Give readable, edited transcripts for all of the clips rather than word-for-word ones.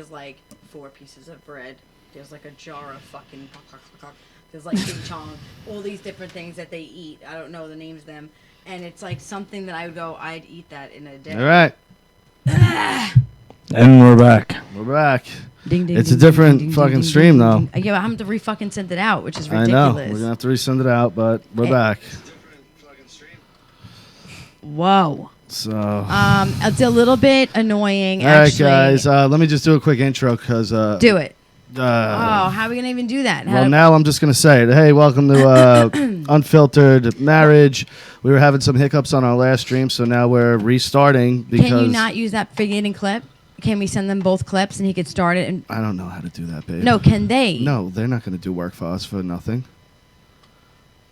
there's like 4 pieces of bread. There's like a jar of fucking. There's like chong, all these different things that they eat. I don't know the names of them, and it's like something that I would go, I'd eat that in a day. All right. And we're back. We're back. Ding, ding, It's ding, a different ding, ding, fucking ding, stream, ding, though. ding. Yeah, I'm going to re-fucking send it out, which is I ridiculous. know. We're going to have to resend it out, but we're back. Whoa. So. It's a little bit annoying, All right, actually. guys. Let me just do a quick intro because. Do it. How are we going to even do that? Well, now I'm just going to say it. Hey, welcome to Unfiltered Marriage. We were having some hiccups on our last stream, so now we're restarting because... Can you not use that beginning clip? Can we send them both clips and he could start it? And I don't know how to do that, babe. no, can they? No, they're not going to do work for us for nothing.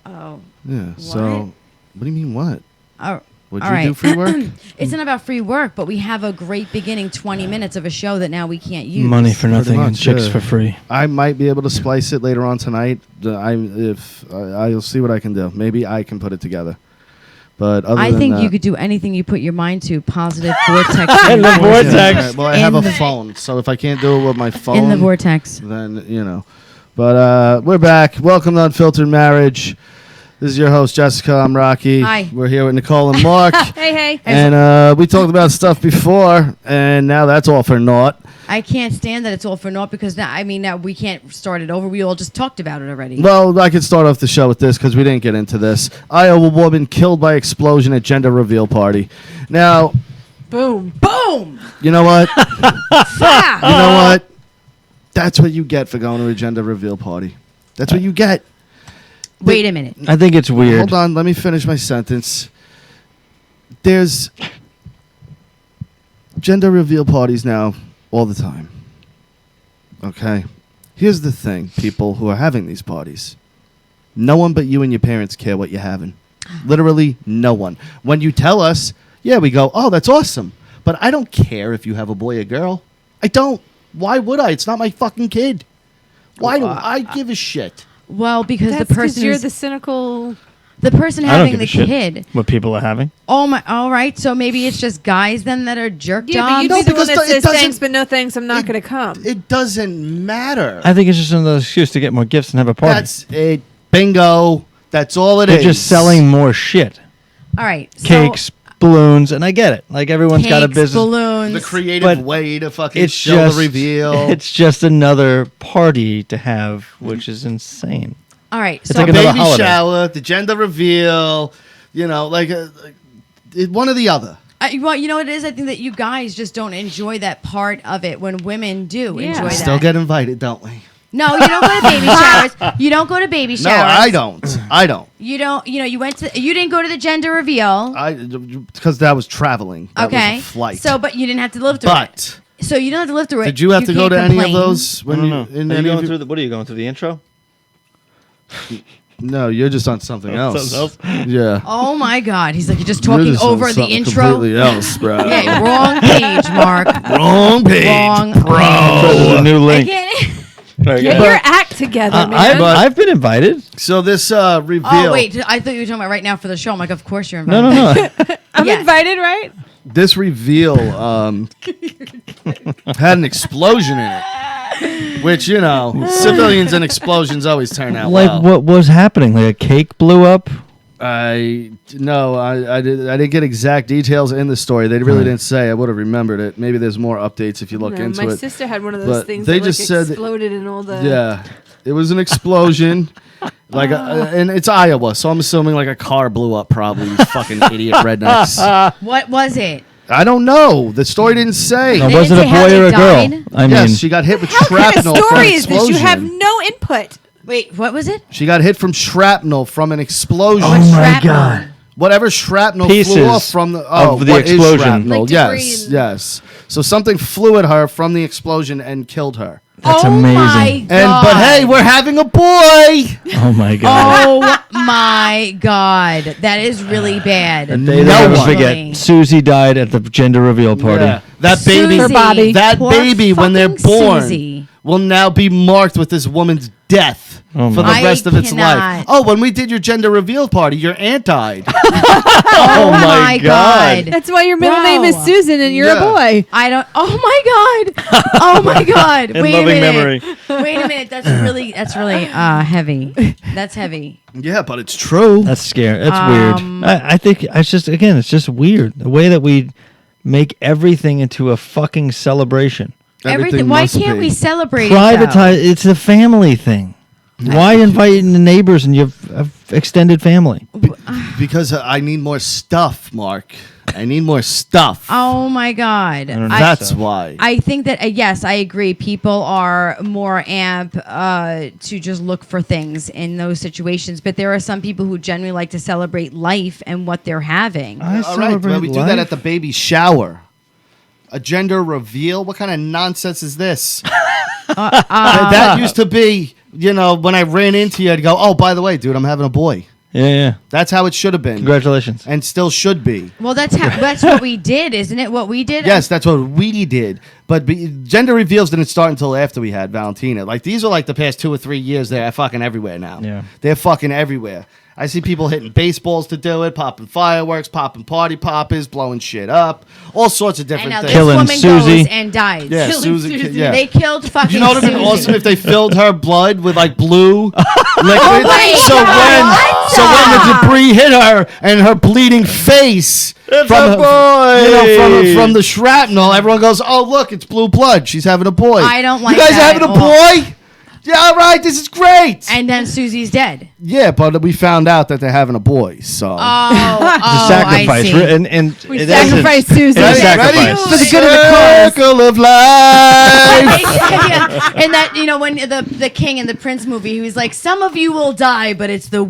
Oh. Yeah, What? so... What do you mean, what? Oh. Would All you right. do free work? It's not about free work, but we have a great beginning 20 minutes of a show that now we can't use. Money for nothing and much, chicks yeah. for free. I might be able to splice it later on tonight. I'll see what I can do. Maybe I can put it together. But other I than think that, you could do anything you put your mind to. Positive vortex. In the vortex. Yeah, all right. Well, I have In a the- phone, so if I can't do it with my phone, In the vortex. then you know. But we're back. Welcome to Unfiltered Marriage. This is your host Jessica. I'm Rocky. Hi. We're here with Nicole and Mark. Hey. And we talked about stuff before, and now that's all for naught. I can't stand that it's all for naught because now we can't start it over. We all just talked about it already. Well, I could start off the show with this because we didn't get into this. Iowa woman killed by explosion at gender reveal party. Now, Boom. you know what? Ah! You know what? That's what you get for going to a gender reveal party. That's what you get. Wait a minute. I think it's weird. Hold on, let me finish my sentence. There's gender reveal parties now all the time. Okay? Here's the thing, people who are having these parties. No one but you and your parents care what you're having. Literally no one. When you tell us, yeah, we go, oh, that's awesome. But I don't care if you have a boy or girl. I don't. Why would I? It's not my fucking kid. Why do I give a shit? Well, because That's the 'cause person you're is the cynical. the person I don't having give the a shit kid. what people are having. Oh my! All right, so maybe it's just guys then that are jerk Yeah, but jobs. you'd No, be the one because that it says doesn't- thanks, but no thanks. I'm not going to come. It doesn't matter. I think it's just another excuse to get more gifts and have a party. That's it. Bingo. That's all it is. They're just selling more shit. All right, so Cakes, balloons, and I get it. Like everyone's got a cakes, business. balloons. the creative But way to fucking It's show just the reveal. It's just another party to have, which is insane. All right, It's so like the another baby holiday. shower, the gender reveal, you know, one or the other. well, you know what it is. I think that you guys just don't enjoy that part of it when women do Yeah. enjoy We that. Still get invited, don't we? No, you don't go to baby showers. You don't go to baby showers. No, I don't. I don't. You don't. You know, you didn't go to the gender reveal. Because that was traveling. That Okay, was a flight. So, but you didn't have to live through it. But So you don't have to live through it. did you have to go can't to any of complain. those when you? In Are you any going of through what are you going through the intro? No, you're just on something else. Something else? Yeah. Oh my God, he's like you're just You're talking just on over the something intro. Completely else, bro. Yeah, wrong page, Mark. Wrong page, Wrong bro. There's a new I link. can't. Right, Get yeah. your act together, man. I've been invited. So this reveal. Oh wait, I thought you were talking about right now for the show. I'm like, of course you're No, invited. no, no. I'm Yes. invited, right? This reveal had an explosion in it, which you know, civilians and explosions always turn out Like well. what was happening? Like a cake blew up. I didn't get exact details in the story. They really didn't say. I would have remembered it. Maybe there's more updates if you look No, into my it. sister had one of those But things they that just like, said that- exploded in all the. Yeah, it was an explosion. And it's Iowa, so I'm assuming like a car blew up. Probably you fucking idiot rednecks. What was it? I don't know. The story didn't say. No, They was it a didn't say how boy they or a girl? died? I Yes, mean, she got hit with What kind of shrapnel from story an is this? You have explosion. no input. Wait, what was it? She got hit from shrapnel from an explosion. oh my shrapnel? god. Whatever shrapnel Pieces flew off from the of the what is explosion. shrapnel? Like debris Yes, and- yes. So something flew at her from the explosion and killed her. That's oh amazing. My God. And but hey, we're having a boy. Oh my god. Oh my God, that is really bad. They No never one. forget. Susie died at the gender reveal party. Yeah. that baby, For Bobby. that Poor baby, when they're fucking born, Susie. will now be marked with this woman's death Oh for the my. rest of its life. cannot. Oh, when we did your gender reveal party, your aunt died. Oh my God. That's why your middle name is Bro. Susan and you're Yeah. a boy. I don't. Oh my god. Oh my god. In Wait a loving minute. memory. Wait a minute. That's really heavy. That's heavy. Yeah, but it's true. That's scary. That's Um, weird. I think it's just weird. The way that we make everything into a fucking celebration. Everything. Why must can't be. we celebrate it, though? Privatize. It's a family thing. Why invite the neighbors and your extended family? Because I need more stuff, Mark. I need more stuff. Oh my god. I don't know. That's why. I think that yes, I agree. People are more amp to just look for things in those situations, but there are some people who genuinely like to celebrate life and what they're having. I All right, celebrate well, we do life. that at the baby shower. A gender reveal? What kind of nonsense is this? That used to be, when I ran into you, I'd go, oh, by the way, dude, I'm having a boy. Yeah. That's how it should have been. Congratulations. And still should be. Well, that's what we did, isn't it? What we did. Yes, that's what we did. But gender reveals didn't start until after we had Valentina. Like, these are like the past 2 or 3 years. They're fucking everywhere now. Yeah. They're fucking everywhere. I see people hitting baseballs to do it, popping fireworks, popping party poppers, blowing shit up, all sorts of And different now things. this Killing woman Susie. goes and dies. Yeah, Susie. Yeah. They killed fucking. You know what would have been Susie. awesome if they filled her blood with like blue liquid, my so God. when the debris hit her and her bleeding face It's from a boy. from the shrapnel, everyone goes, "Oh look, it's blue blood. She's having a boy." I don't like you guys that having at a all. boy? Yeah, all right, this is great. And then Susie's dead. Yeah, but we found out that they're having a boy, so. It's a sacrifice. I see. And We in sacrificed essence, Susan. it's a Ready? sacrifice. For the good of the cause. Circle of life. Yeah. And that when the king in the prince movie, he was like, "Some of you will die, but it's we're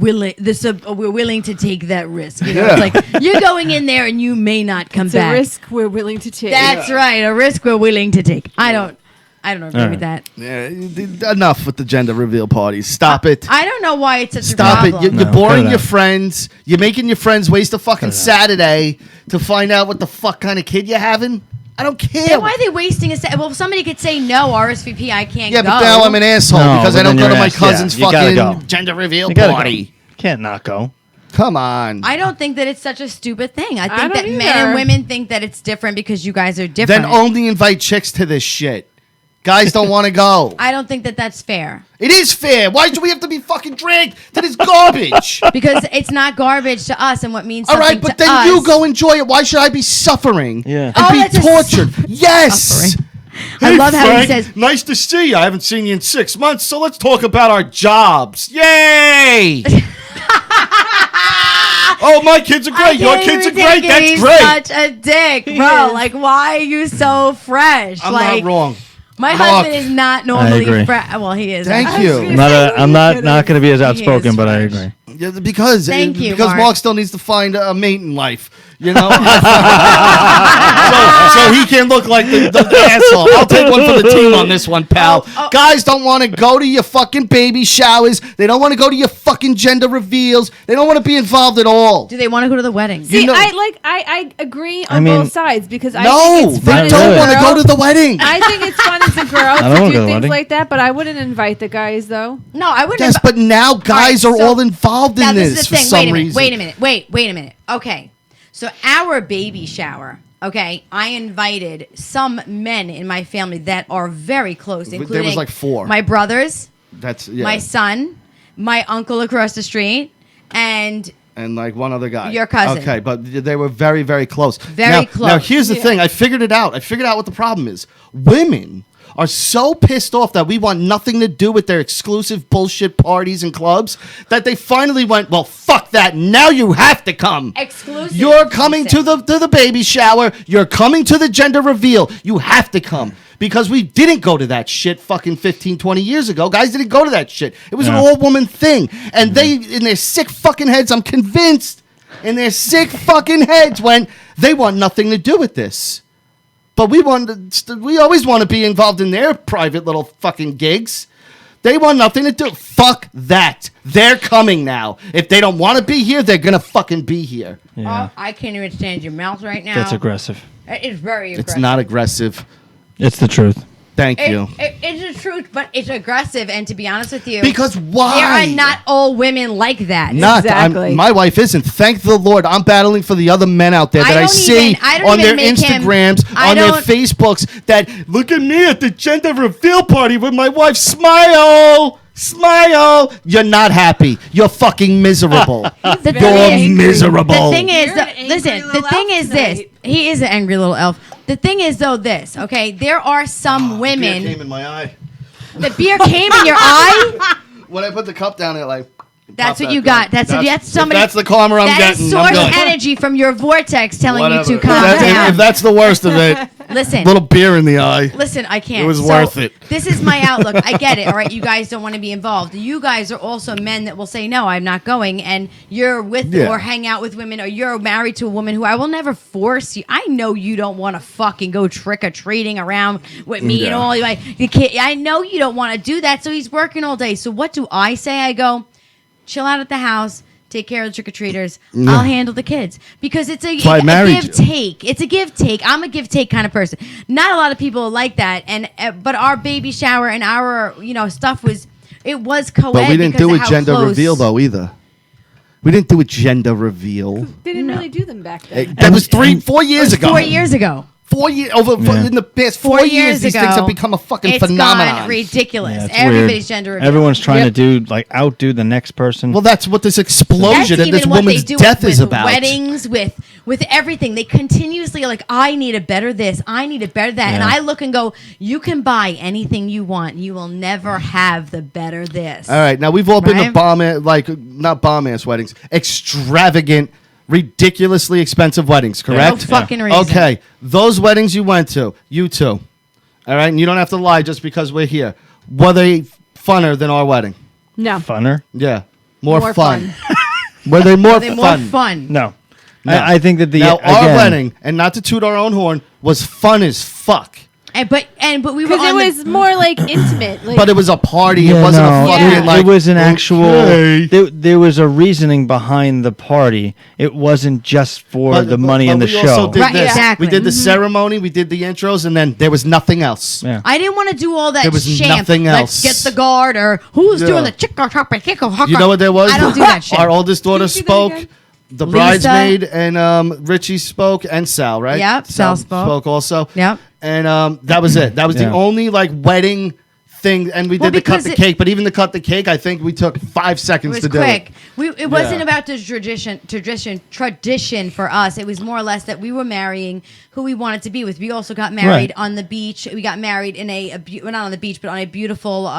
willing to take that risk." Yeah. It's like you're going in there and you may not come It's back. a risk we're willing to take. That's right, a risk we're willing to take. I don't agree All with that. Yeah, enough with the gender reveal parties. Stop it. I don't know why it's such Stop a it. problem. You're No, boring cut it your out. friends. You're making your friends waste a fucking Saturday to find out what the fuck kind of kid you're having. I don't care. Then why are they wasting a set? Well, if somebody could say no, RSVP, I can't Yeah, go. but now I'm an asshole No, because but I don't then go to you're my ass- cousin's yeah, you gotta fucking go. gender reveal You gotta party. go. Can't not go. Come on. I don't think that it's such a stupid thing. I think don't that men either. and women think that it's different because you guys are different. Then only invite chicks to this shit. Guys don't want to go. I don't think that that's fair It is fair. Why do we have to be fucking dragged to this garbage? because it's not garbage to us, and what means All something right, but to then us. you go enjoy it. Why should I be suffering Yeah. and Oh, be that's a tortured? Yes. suffering. I love how he says. Nice to see you. I haven't seen you in 6 months, so let's talk about our jobs. Yay! Oh, my kids are I great. Your can't kids are even great. take it. That's He's great. such a dick, He bro. is. Like, why are you so fresh? I'm like, not wrong. My Mark. husband is not normally agree. fresh. Well, he is. Thank actually. you. I'm not going to be as He outspoken, is but I fresh. agree. Yeah, because Thank you, because Mark. Mark still needs to find a mate in life. You know, so he can look like the asshole. I'll take one for the team on this one, pal. Oh. Guys don't want to go to your fucking baby showers. They don't want to go to your fucking gender reveals. They don't want to be involved at all. Do they want to go to the wedding? See, You know- I agree on mean- both sides because I No, think it's fun they as don't a want to girl. go to the wedding. I think it's fun as a girl don't to wanna do go to the things wedding. like that, but I wouldn't invite the guys though. No, I wouldn't. Yes, but now guys All are right, so- all involved Now in this this is for the thing. some Wait a minute. reason. Wait a minute. Okay, so our baby shower. Okay, I invited some men in my family that are very close, There was including like 4. my brothers, That's yeah. my son, my uncle across the street, and And like one other guy. Your cousin. Okay, but they were very, very close. Very Now, close. here's the thing. I figured it out. I figured out what the problem is. Women are so pissed off that we want nothing to do with their exclusive bullshit parties and clubs that they finally went, well, fuck that. Now you have to come. exclusive. You're coming to the baby shower. You're coming to the gender reveal. You have to come. Because we didn't go to that shit fucking 15, 20 years ago. Guys didn't go to that shit. It was an Yeah. all-woman thing. And they, in their sick fucking heads, I'm convinced, in their sick fucking heads went, they want nothing to do with this. But we always want to be involved in their private little fucking gigs. They want nothing to do. Fuck that. They're coming now. If they don't want to be here, they're gonna fucking be here. Yeah. Oh, I can't even stand your mouth right now. That's aggressive. It's very aggressive. It's not aggressive. It's the truth. Thank you. It's the truth, but it's aggressive. And to be honest with you, Because why? there are not all women like that. Not. Exactly. My wife isn't. Thank the Lord. I'm battling for the other men out there that I see on their Instagrams, on their Facebooks. That look at me at the gender reveal party with my wife. Smile. Smile. You're not happy. You're fucking miserable. The You're thing is- miserable. The thing is, You're an angry listen. The little thing elf is this. tonight. He is an angry little elf. The thing is though this. Okay, there are some Beer women. came in my eye. The beer came in your eye. When I put the cup down, it like. That's popped what back you up. got. That's somebody. That's the karma I'm That getting. is I'm source good. energy from your vortex telling Whatever. you to calm If down. if that's the worst of it, Listen. little beer in the eye. Listen, I can't. It was worth it. This is my outlook. I get it. All right, you guys don't want to be involved. You guys are also men that will say, no, I'm not going. And you're with Yeah. or hang out with women or you're married to a woman who I will never force you. I know you don't want to fucking go trick-or-treating around with me and Yeah. all. Like, the kid, I know you don't want to do that. So he's working all day. So what do I say? I go, chill out at the house. Take care of the trick-or-treaters. I'll handle the kids. Because it's a why I married you. give-take. It's a give-take. I'm a give-take kind of person. Not a lot of people are like that. And but our baby shower and our stuff was co-ed. But we didn't because do of a how gender close. reveal though either. We didn't do a gender reveal. They didn't really do them back then. That was 4 years ago. 4 years ago. 4 years Yeah. in the past 4 4 years years. These ago, things have become a fucking It's phenomenon. gone ridiculous. Yeah, it's Everybody's weird. gender reveal. Everyone's trying Yep. to do outdo the next person. Well, that's what this That's explosion and even this what they woman's do death with is about. weddings, with everything. They continuously are like, I need a better this, I need a better that. And Yeah. I look and go, you can buy anything you want. You will never have the better this. All right, now we've all been to Right? not bomb ass weddings, extravagant, ridiculously expensive weddings, No correct? fucking reason. Okay, those weddings you went to, you two, all right, and you don't have to lie just because we're here. Were they funner than our wedding? No. Funner? Yeah, more More fun. fun. Were they more Are they more fun? fun? No. No. I think that Now our again, wedding, and not to toot our own horn, was fun as fuck. But we were Because it on was more like intimate. Like, But it was a party. Yeah, it wasn't no, a fucking Yeah. like. it was an actual. okay. There was a reasoning behind the party. It wasn't just for But- the but- money but in the we show. also did Right, this. exactly. We did the Mhm. ceremony. We did the intros, and then there was nothing else. Yeah. I didn't want to do all that There was sham. nothing Let's else. get the guard or who's Yeah. doing the chick hopper. You know what there was? I don't do that shit. Our oldest daughter Can you do that spoke. again? The Lisa. bridesmaid and Richie spoke, and Sal, right? Yep, Sal spoke. also. Yep. And that was it. That was the Yeah. only like wedding thing, and we Well, did the cut because the it- cake. But even the cut the cake, I think we took 5 It seconds was to do quick. it. It wasn't Yeah. about the tradition for us. It was more or less that we were marrying who we wanted to be with. We also got married Right. on the beach. We got married in well, not on the beach, but on a beautiful.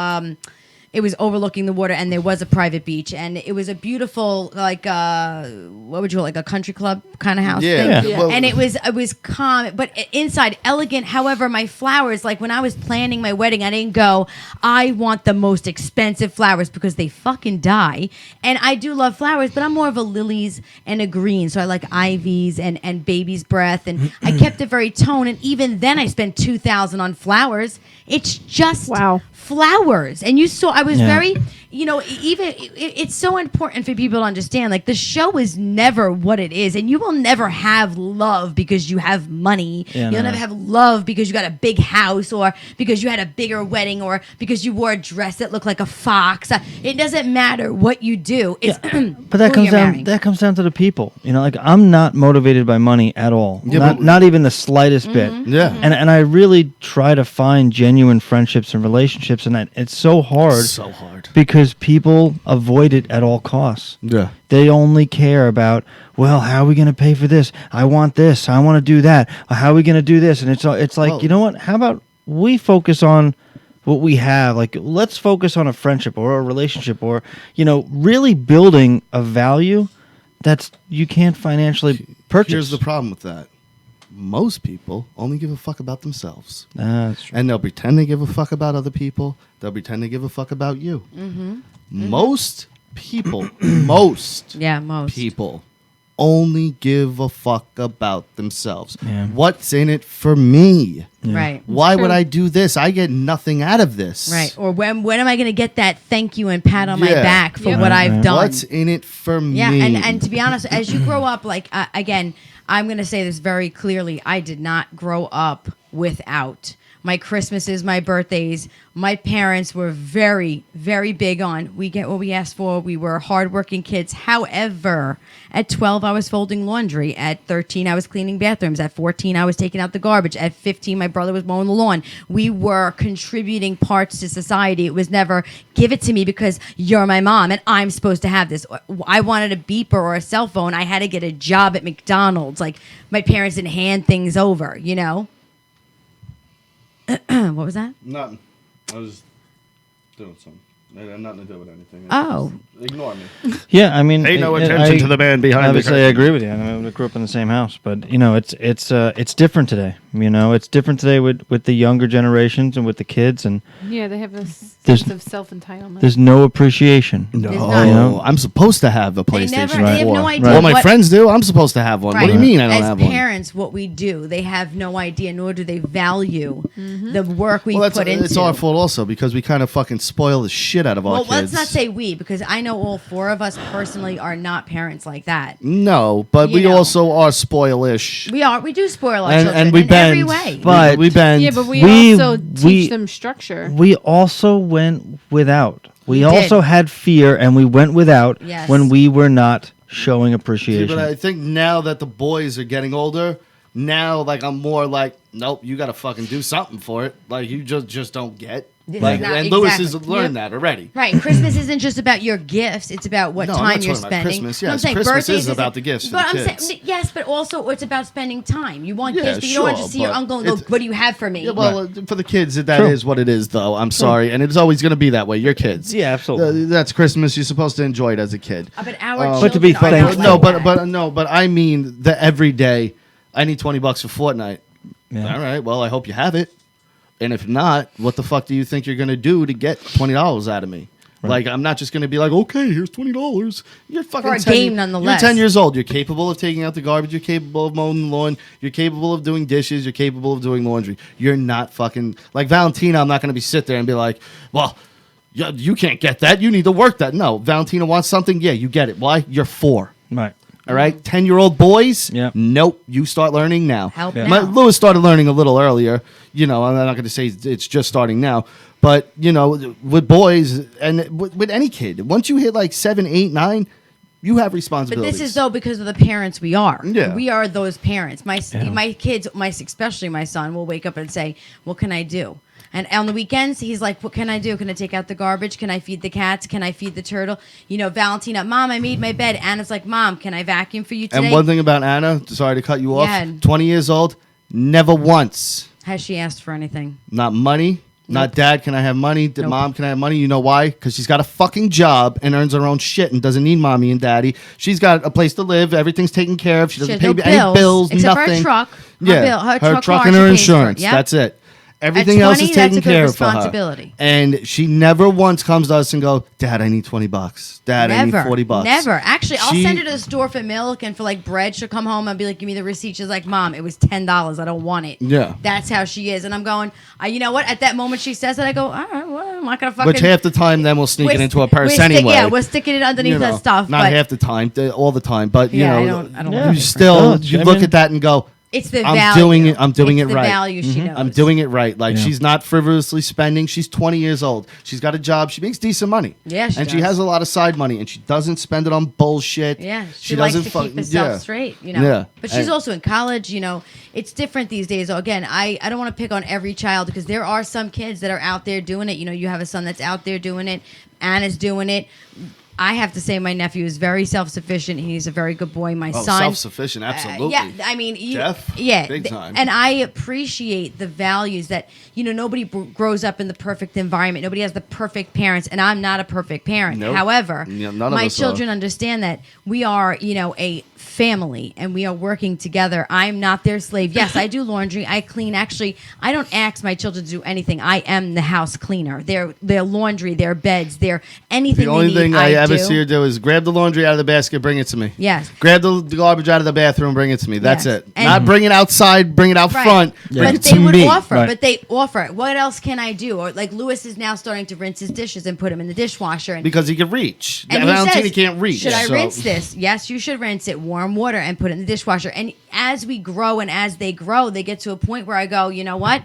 It was overlooking the water, and there was a private beach, and it was a beautiful, like, what would you call it, like a country club kind of house Yeah. thing. Yeah. Well, And it was calm, but inside elegant. However, my flowers, like when I was planning my wedding, I didn't go, I want the most expensive flowers because they fucking die. And I do love flowers, but I'm more of a lilies and a green. So I like ivies and baby's breath. And I kept it very tone. And even then I spent $2,000 on flowers. It's just Wow. flowers. And you saw, I was Yeah. very, it's so important for people to understand, like the show is never what it is, and you will never have love because you have money. Yeah, You'll no. never have love because you got a big house or because you had a bigger wedding or because you wore a dress that looked like a fox. It doesn't matter what you do. It's But that who comes you're down. marrying. That comes down to the people. Like I'm not motivated by money at all. Yeah, not, but- not even the slightest bit. Yeah. And I really try to find genuine friendships and relationships, and it's so hard So hard. because people avoid it at all costs. Yeah. They only care about, well, how are we going to pay for this? I want this. I want to do that. How are we going to do this? And it's like, Well- you know what? How about we focus on what we have? Like, let's focus on a friendship or a relationship or, really building a value that's you can't financially purchase. Here's the problem with that. Most people only give a fuck about themselves. That's true. And they'll pretend they give a fuck about other people. They'll pretend they give a fuck about you. Most people, most Yeah, most. people only give a fuck about themselves. Yeah. What's in it for me? Right. Why would true. I do this? I get nothing out of this. Right. Or when am I going to get that thank you and pat on my Yeah. back for Yep. what Right, I've right. done? What's in it for Yeah, me? and to be honest, as you grow up, like again, I'm going to say this very clearly. I did not grow up without. My Christmases, my birthdays, my parents were very, very big on we get what we asked for. We were hardworking kids. However, at 12, I was folding laundry. At 13, I was cleaning bathrooms. At 14, I was taking out the garbage. At 15, my brother was mowing the lawn. We were contributing parts to society. It was never give it to me because you're my mom and I'm supposed to have this. I wanted a beeper or a cell phone. I had to get a job at McDonald's. Like my parents didn't hand things over, you know? What was that? Nothing. I was doing something. It had nothing to do with anything. Oh. Ignore me. Yeah, I mean, Pay no attention to the man behind the obviously, I curtain. agree with you. I mean, we grew up in the same house, but it's different today. You know, it's different today with the younger generations and with the kids, and Yeah, they have this There's- sense of self-entitlement. there's no appreciation. No, There's not. You know? I'm supposed to have a They PlayStation never, 4. they have no idea. All my what- friends do. I'm supposed to have one. What do you Right. mean I don't As have one? parents, what we do, they have no idea, nor do they value the work we Well, that's put into. it's our fault also because we kind of fucking spoil the shit out of our Well, kids. let's not say we, because I know all four of us personally are not parents like that. No, but You we know. also are spoilish. We do spoil our And- children and we in bend. every way. But- we bend. yeah, but we We- also teach them structure. We also went without. We We also did. had fear, and we went without Yes. when we were not showing See, appreciation. but I think now that the boys are getting older, now like I'm more like, nope, you got to fucking do something for it. Like you just don't get. This Like, is not- and Lewis exactly. has learned that already. Right, Christmas isn't just about your gifts; it's about what No, I'm time not you're talking about spending. Christmas. No, I'm Yes, saying Christmas birthdays is about the gifts for but the I'm kids. saying yes, but also it's about spending time. You want Yeah, gifts, but you don't want to sure, see your but uncle and go, it's- "What do you have for me?" Yeah, well, for the kids, that True. is what it is, though. I'm sorry, and it's always going to be that way. Your kids. Yeah, absolutely. That's Christmas. You're supposed to enjoy it as a kid. But our children But to be are not thankful- like No, that. but I mean the everyday. I need $20 for Fortnite. Yeah. All right. Well, I hope you have it. And if not, what the fuck do you think you're gonna do to get $20 out of me? Like, I'm not just gonna be like, okay, here's $20. You're fucking For a 10 game, nonetheless. You're 10 years old. You're capable of taking out the garbage. You're capable of mowing the lawn. You're capable of doing dishes. You're capable of doing laundry. You're not fucking like Valentina. I'm not gonna be sit there and be like, well, you can't get that. You need to work that. No, Valentina wants something. Yeah, you get it. Why? You're 4. Right. All right, 10-year-old boys. Yeah. Nope. You start learning now. Help Yeah. now. Lewis started learning a little earlier. You know, I'm not going to say it's just starting now, but you know, with boys and with any kid, once you hit like 7, 8, 9, you have But responsibilities. this is though because of the parents we are. Yeah. We are those parents. Yeah. My kids, especially my son, will wake up and say, "What can I do?" And on the weekends, he's like, "What can I do? Can I take out the garbage? Can I feed the cats? Can I feed the turtle?" You know, Valentina, "Mom, I made my bed." Anna's like, "Mom, can I vacuum for you today?" And one thing about Anna, sorry to cut you off, Yeah. 20 years old, never once, Has she asked for anything? not money, not Nope. dad, can I have money? Nope. Mom, can I have money? You know why? Because she's got a fucking job and earns her own shit and doesn't need mommy and daddy. She's got a place to live. Everything's taken care of. She doesn't She has pay no any bills, except nothing. for her truck. Yeah, Her truck car and she her pays for. insurance. Yep. That's it. Everything At else 20, is that's taken a good care of for her. responsibility. And she never once comes to us and go, Dad, I need $20. Dad, I need Never, $40. never. Actually, I'll She- send her to the store for milk and for like bread. She'll come home and be like, "Give me the receipt." She's like, "Mom, it was $10. I don't want it." Yeah. That's how she is. And I'm going, you know what? At that moment she says it, I go, "All right, well, I'm not gonna fucking." Which half the time then we'll sneak it into a purse we're anyway. Yeah, we're sticking it underneath You know, that stuff. Not but half the time, all the time. But, you Yeah, I know, don't Yeah. like you it. still, No, you I look mean- at that and go, it's the I'm value. doing it- I'm doing It's it right. The value she knows. I'm doing it right. Like, Yeah. she's not frivolously spending. She's 20 years old. She's got a job. She makes decent money. Yeah, she And she does. has a lot of side money, and she doesn't spend it on bullshit. Yeah, she likes to keep herself straight, you know. Yeah. But she's And- also in college, you know. It's different these days. So again, I don't want to pick on every child because there are some kids that are out there doing it. You know, you have a son that's out there doing it. Anna's doing it. I have to say my nephew is very self-sufficient. He's a very good boy. My Oh, son. self-sufficient, absolutely. Yeah, I mean, Jeff, yeah, big time. And I appreciate the values that nobody grows up in the perfect environment. Nobody has the perfect parents, and I'm not a perfect parent. Nope. However, Yeah, none of my us are. children understand that we are, a family, and we are working together. I'm not their slave. Yes, I do laundry. I clean. Actually, I don't ask my children to do anything. I am the house cleaner. Their laundry, their beds, their anything. The only they need, thing I do. ever see her do is grab the laundry out of the basket, bring it to me. Yes. Grab the garbage out of the bathroom, bring it to me. That's Yes. it. And- Not bring it outside, bring it out Right. front, bring But it they to would me. offer. Right. But they offer. What else can I do? Or like Lewis is now starting to rinse his dishes and put them in the dishwasher. And, Because he can reach. and he Valentina says, can't reach. should I so- rinse this? Yes, you should rinse it. Warm water and put it in the dishwasher. And as we grow and as they grow, they get to a point where I go, you know what?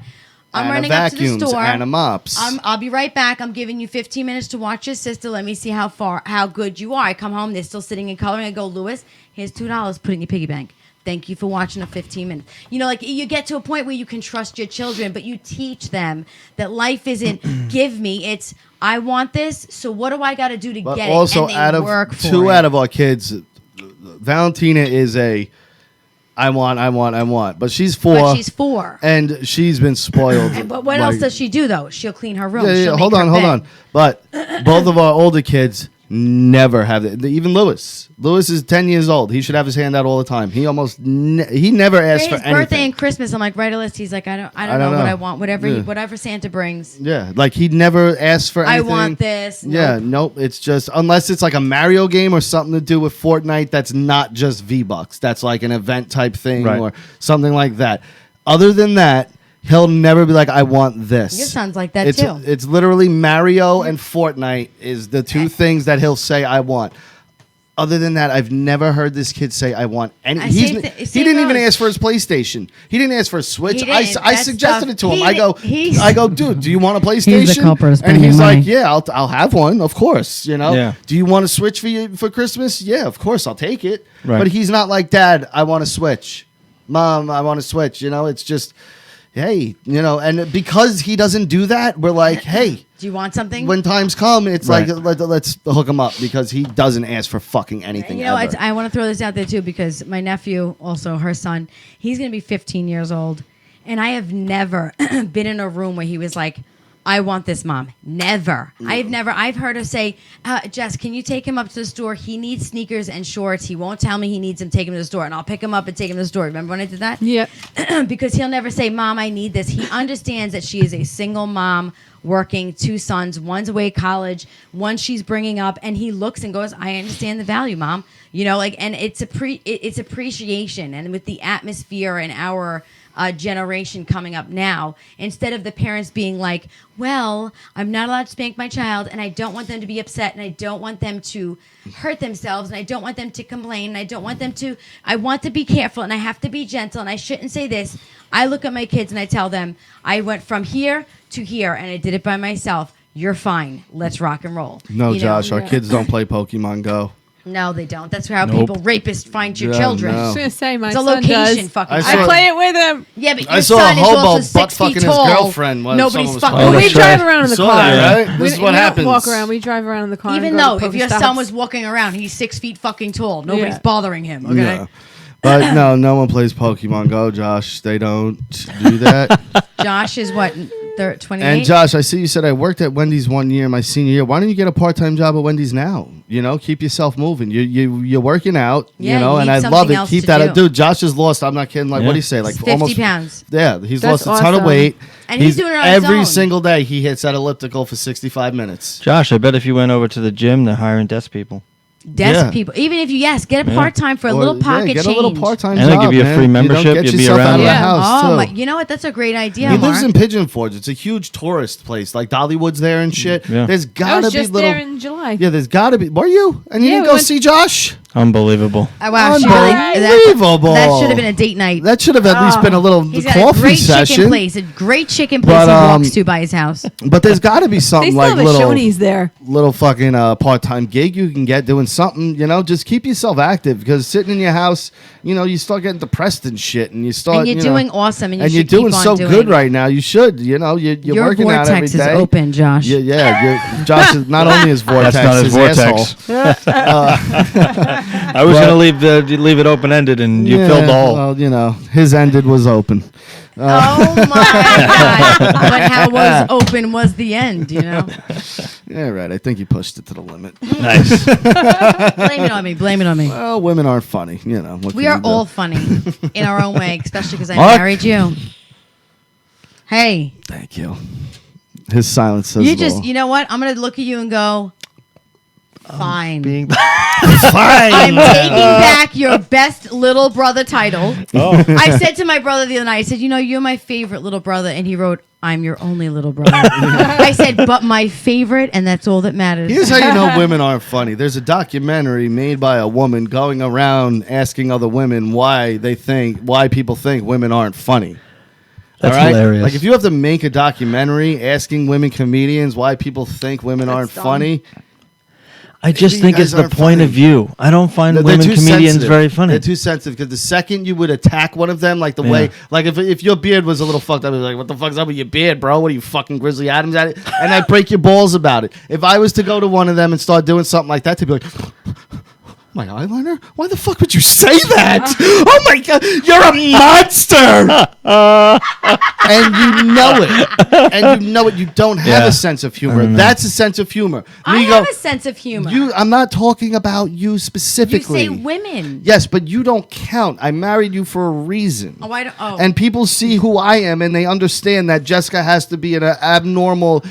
I'm Anna running up to the vacuums, store. Anna mops. I'll be right back. I'm giving you 15 minutes to watch your sister. Let me see how good you are. I come home. They're still sitting and coloring. I go, Lewis, here's $2. Put it in your piggy bank. Thank you for watching the 15 minutes. You know, like you get to a point where you can trust your children, but you teach them that life isn't give me. It's I want this. So what do I got to do to But get also, it? And they work for two it. out of our kids, Valentina is a I want. But she's 4. But she's 4. And she's been spoiled. But what else does she do though? She'll clean her room. Yeah, She'll make hold her on. bed. But both of our older kids never have it. Even Lewis. Lewis is 10 years old. He should have his hand out all the time. He almost he never asks for His anything. birthday and Christmas, I'm like, write a list. He's like, I don't know what I want. Whatever Yeah. whatever Santa brings. Yeah, like he never asks for I anything. want this. Yeah, nope. It's just unless it's like a Mario game or something to do with Fortnite. That's not just V-Bucks. That's like an event type thing Right. or something like that. Other than that, he'll never be like, I want this. Your son's like that it's, too. It's literally Mario and Fortnite is the two things that he'll say I want. Other than that, I've never heard this kid say I want any. Same He didn't even goes. ask for his PlayStation. He didn't ask for a Switch. He I didn't. I That suggested stuff- it to him. he I go, dude, do you want a PlayStation? He's the culprit of and spending he's money. like, yeah, I'll have one, of course. You know. Yeah. Do you want a Switch for Christmas? Yeah, of course, I'll take it. Right. But he's not like, Dad, I want a Switch. Mom, I want a Switch. You know, it's just, hey, you know, and because he doesn't do that, we're like, hey. Do you want something? When times come, it's Right. like let's hook him up because he doesn't ask for fucking anything. You know, ever. I want to throw this out there too because my nephew, also her son, he's going to be 15 years old, and I have never been in a room where he was like, "I want this, Mom." Never. I've heard her say, "Jess, can you take him up to the store? He needs sneakers and shorts. He won't tell me he needs them. Take him to the store, and I'll pick him up and take him to the store." Remember when I did that? Yeah. Because he'll never say, "Mom, I need this." He understands that she is a single mom working 2 sons, one's away at college, one she's bringing up, and he looks and goes, "I understand the value, Mom." You know, like, and it's it's appreciation, and with the atmosphere and our generation coming up now, instead of the parents being like, well, I'm not allowed to spank my child, and I don't want them to be upset, and I don't want them to hurt themselves, and I don't want them to complain, and I want to be careful, and I have to be gentle, and I shouldn't say this. I look at my kids and I tell them, I went from here to here, and I did it by myself. You're fine. Let's rock and roll. No, You know? Josh, our kids don't play Pokemon Go. No, they don't. That's how Nope. people, rapists, find your Yeah, children. no. I was gonna say my It's a son location does. fucking. I I saw- play it with him. Yeah, but your I saw a son is hobo also butt 6 fucking feet his tall. girlfriend while Nobody's someone was fucking. playing. We that's drive right. around in the Saw car. that, right? This is We what don't happens. Walk around. We drive around in the car. Even and go though to if your Pokestops. son was walking around, he's 6 feet fucking tall. Nobody's Yeah. bothering him. Okay. Yeah. But no one plays Pokemon Go, Josh. They don't do that. Josh is what, 28? And Josh, I see you said I worked at Wendy's 1 year, my senior year. Why don't you get a part-time job at Wendy's now? You know, keep yourself moving. You're working out. Yeah, you know, you and need I love something it. else Keep to that. do. Dude, Josh is lost. I'm not kidding. Like, Yeah. what do you say? Like 50 almost pounds. Yeah, he's That's lost a ton of awesome. weight. And he's doing it on his every own. single day. He hits that elliptical for 65 minutes. Josh, I bet if you went over to the gym, they're hiring desk people. Desk Yeah. people. Even if you, get a Yeah. part-time for a Or, little pocket get change. a little part-time And job. they'll give you a man. free You membership, don't get you'll be yourself around out of the the- house Oh too. my! You know what? That's a great idea. He lives Mark. in Pigeon Forge. It's a huge tourist place. Like Dollywood's there and shit. Yeah. There's I gotta was be just little. there in July. Yeah, there's gotta be. Were you? And you Yeah, didn't we go went- see Josh? Unbelievable. Wow, Unbelievable. that should have been a date night. That should have at least been a little He's got coffee a great session. chicken place. A great chicken place But, he walks to by his house. But there's got to be They something still like have a little Shoney's there. fucking part-time gig you can get doing something. You know, just keep yourself active because sitting in your house, you know, you start getting depressed and shit, and you start. And you're you know, doing awesome, and you and should you're doing keep on so doing good it. right now. You should. You know, you're Your working out every vortex is day. open, Josh. Josh is not only his vortex, That's not his vortex. asshole. I was But- going to leave it open-ended, and you filled the hole. Well, you know, his ended was open. Oh my god! But how was open was the end, you know? Yeah, right. I think he pushed it to the limit. Nice. Blame it on me. Blame it on me. Well, women aren't funny. You know, what We can are you do? all funny in our own way, especially because I Mark. married you. Hey, Thank you. His silence says you it just, all. you know what? I'm gonna look at you and go, Fine. Being I'm taking back your best little brother title. Oh. I said to my brother the other night, I said, you're my favorite little brother. And he wrote, I'm your only little brother. I said, but my favorite, and that's all that matters. Here's how you know women aren't funny. There's a documentary made by a woman going around asking other women why people think women aren't funny. That's all right? hilarious. Like if you have to make a documentary asking women comedians why people think women aren't dumb. funny. I just You think guys it's the aren't point funny. of view. I don't find They're women too comedians sensitive. very funny. They're too sensitive because the second you would attack one of them, like the Yeah. way, like if your beard was a little fucked up, I'd be like, "What the fuck's up with your beard, bro? What are you fucking Grizzly Adams at it?" And I'd break your balls about it. If I was to go to one of them and start doing something like that, to be like, "My eyeliner? Why the fuck would you say that? Oh my god, you're a monster!" And you know it. And you know it. You don't have Yeah. a sense of humor. know. That's a sense of humor. I Me have go, a sense of humor. I'm not talking about you You specifically. say women. Yes, but you don't count. I married you for a reason. Oh, I don't. Oh. And people see who I am and they understand that Jessica has to be an abnormal,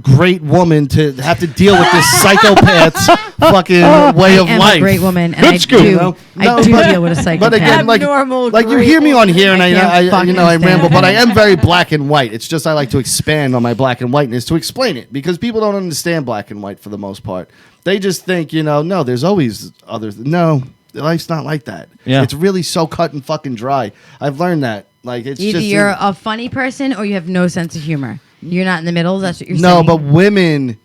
great woman to have to deal with this psychopath's fucking way of I am life. a great woman, and Good I school. do. You know? I No, do but- deal with a psychopath. But again, like Abnormal, you great hear me on woman. here, and I I can't fucking I ramble, stand but I it. am very black and white. It's just I like to expand on my black and whiteness to explain it because people don't understand black and white for the most part. They just think, no, there's always others. No, life's not like that. Yeah. It's really so cut and fucking dry. I've learned that. Like it's Either just you're a funny person or you have no sense of humor. You're not in the middle. That's what you're no, saying. but women.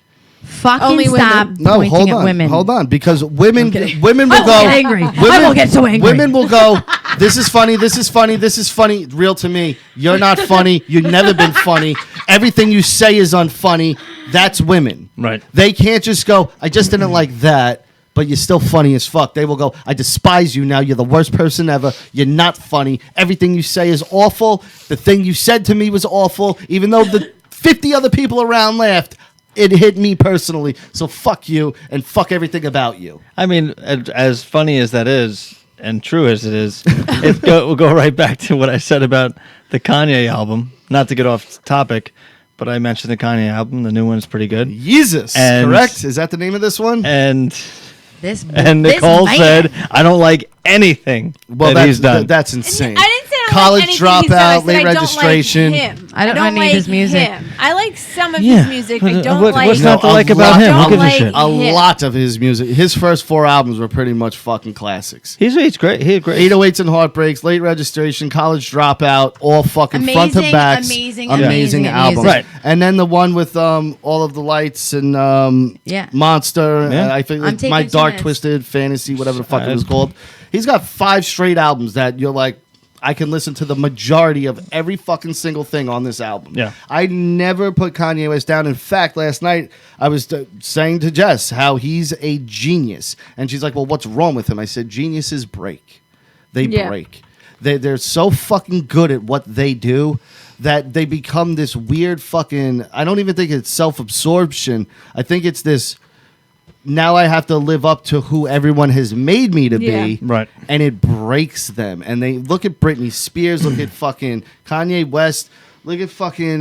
fucking Only women. stop No, pointing hold at on, women. hold on, because women kidding. will I go. will get angry. I will get so angry. Women will go. This is funny. This is funny. This is funny. Real to me. You're not funny. You've never been funny. Everything you say is unfunny. That's women. Right. They can't just go. I just didn't like that. But you're still funny as fuck. They will go, I despise you now. You're the worst person ever. You're not funny. Everything you say is awful. The thing you said to me was awful. Even though the 50 other people around laughed, it hit me personally. So fuck you and fuck everything about you. I mean, as funny as that is, and true as it is, we'll go right back to what I said about the Kanye album. Not to get off topic, but I mentioned the Kanye album. The new one's pretty good. Jesus, And- correct? Is that the name of this one? And And Nicole said, I don't like anything Well, that he's done. that's insane. I didn't say I don't College like anything he's done. I dropout, said late I don't registration. Like him. I don't know any of his music. Him. I like some of Yeah. his music. I What- don't what's like. not to No, like a about lot- him? Who don't gives a like shit? A him. lot of his music. His first 4 albums were pretty much fucking classics. He's great. He's great. 808s and Heartbreaks, Late Registration, College Dropout, all fucking front to Amazing, backs. amazing albums. music. Right. And then the one with all of the lights and Yeah. Monster. Yeah. I think I'm it's taking My 2 Dark minutes. Twisted Fantasy, whatever the fuck it was Uh, called. He's got 5 straight albums that you're like, I can listen to the majority of every fucking single thing on this album. Yeah. I never put Kanye West down. In fact, last night I was saying to Jess how he's a genius. And she's like, well, what's wrong with him? I said, geniuses break. They Yeah. break. They're so fucking good at what they do that they become this weird fucking, I don't even think it's self-absorption. I think it's this, now I have to live up to who everyone has made me to Yeah. be. Right. And it breaks them. And they look at Britney Spears, look at fucking Kanye West, look at fucking,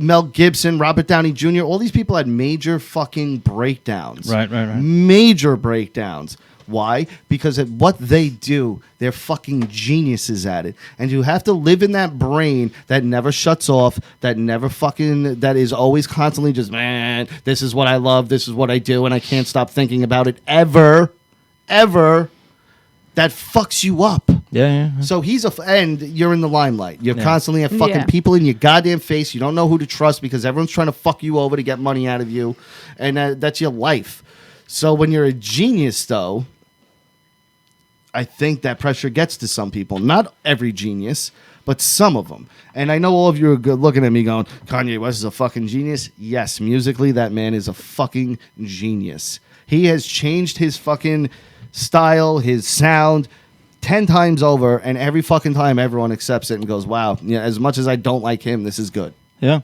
Mel Gibson, Robert Downey Jr. All these people had major fucking breakdowns. Right. Major breakdowns. Why? Because at what they do, they're fucking geniuses at it. And you have to live in that brain that never shuts off, that is always constantly just, man, this is what I love, this is what I do, and I can't stop thinking about it ever. That fucks you up. Yeah. So and you're in the limelight. You're Yeah. constantly have fucking Yeah. people in your goddamn face. You don't know who to trust because everyone's trying to fuck you over to get money out of you, and that's your life. So when you're a genius, though, I think that pressure gets to some people. Not every genius, but some of them. And I know all of you are good looking at me going, Kanye West is a fucking genius. Yes, musically, that man is a fucking genius. He has changed his fucking style, his sound 10 times over, and every fucking time everyone accepts it and goes, wow, yeah, as much as I don't like him, this is good. Yeah.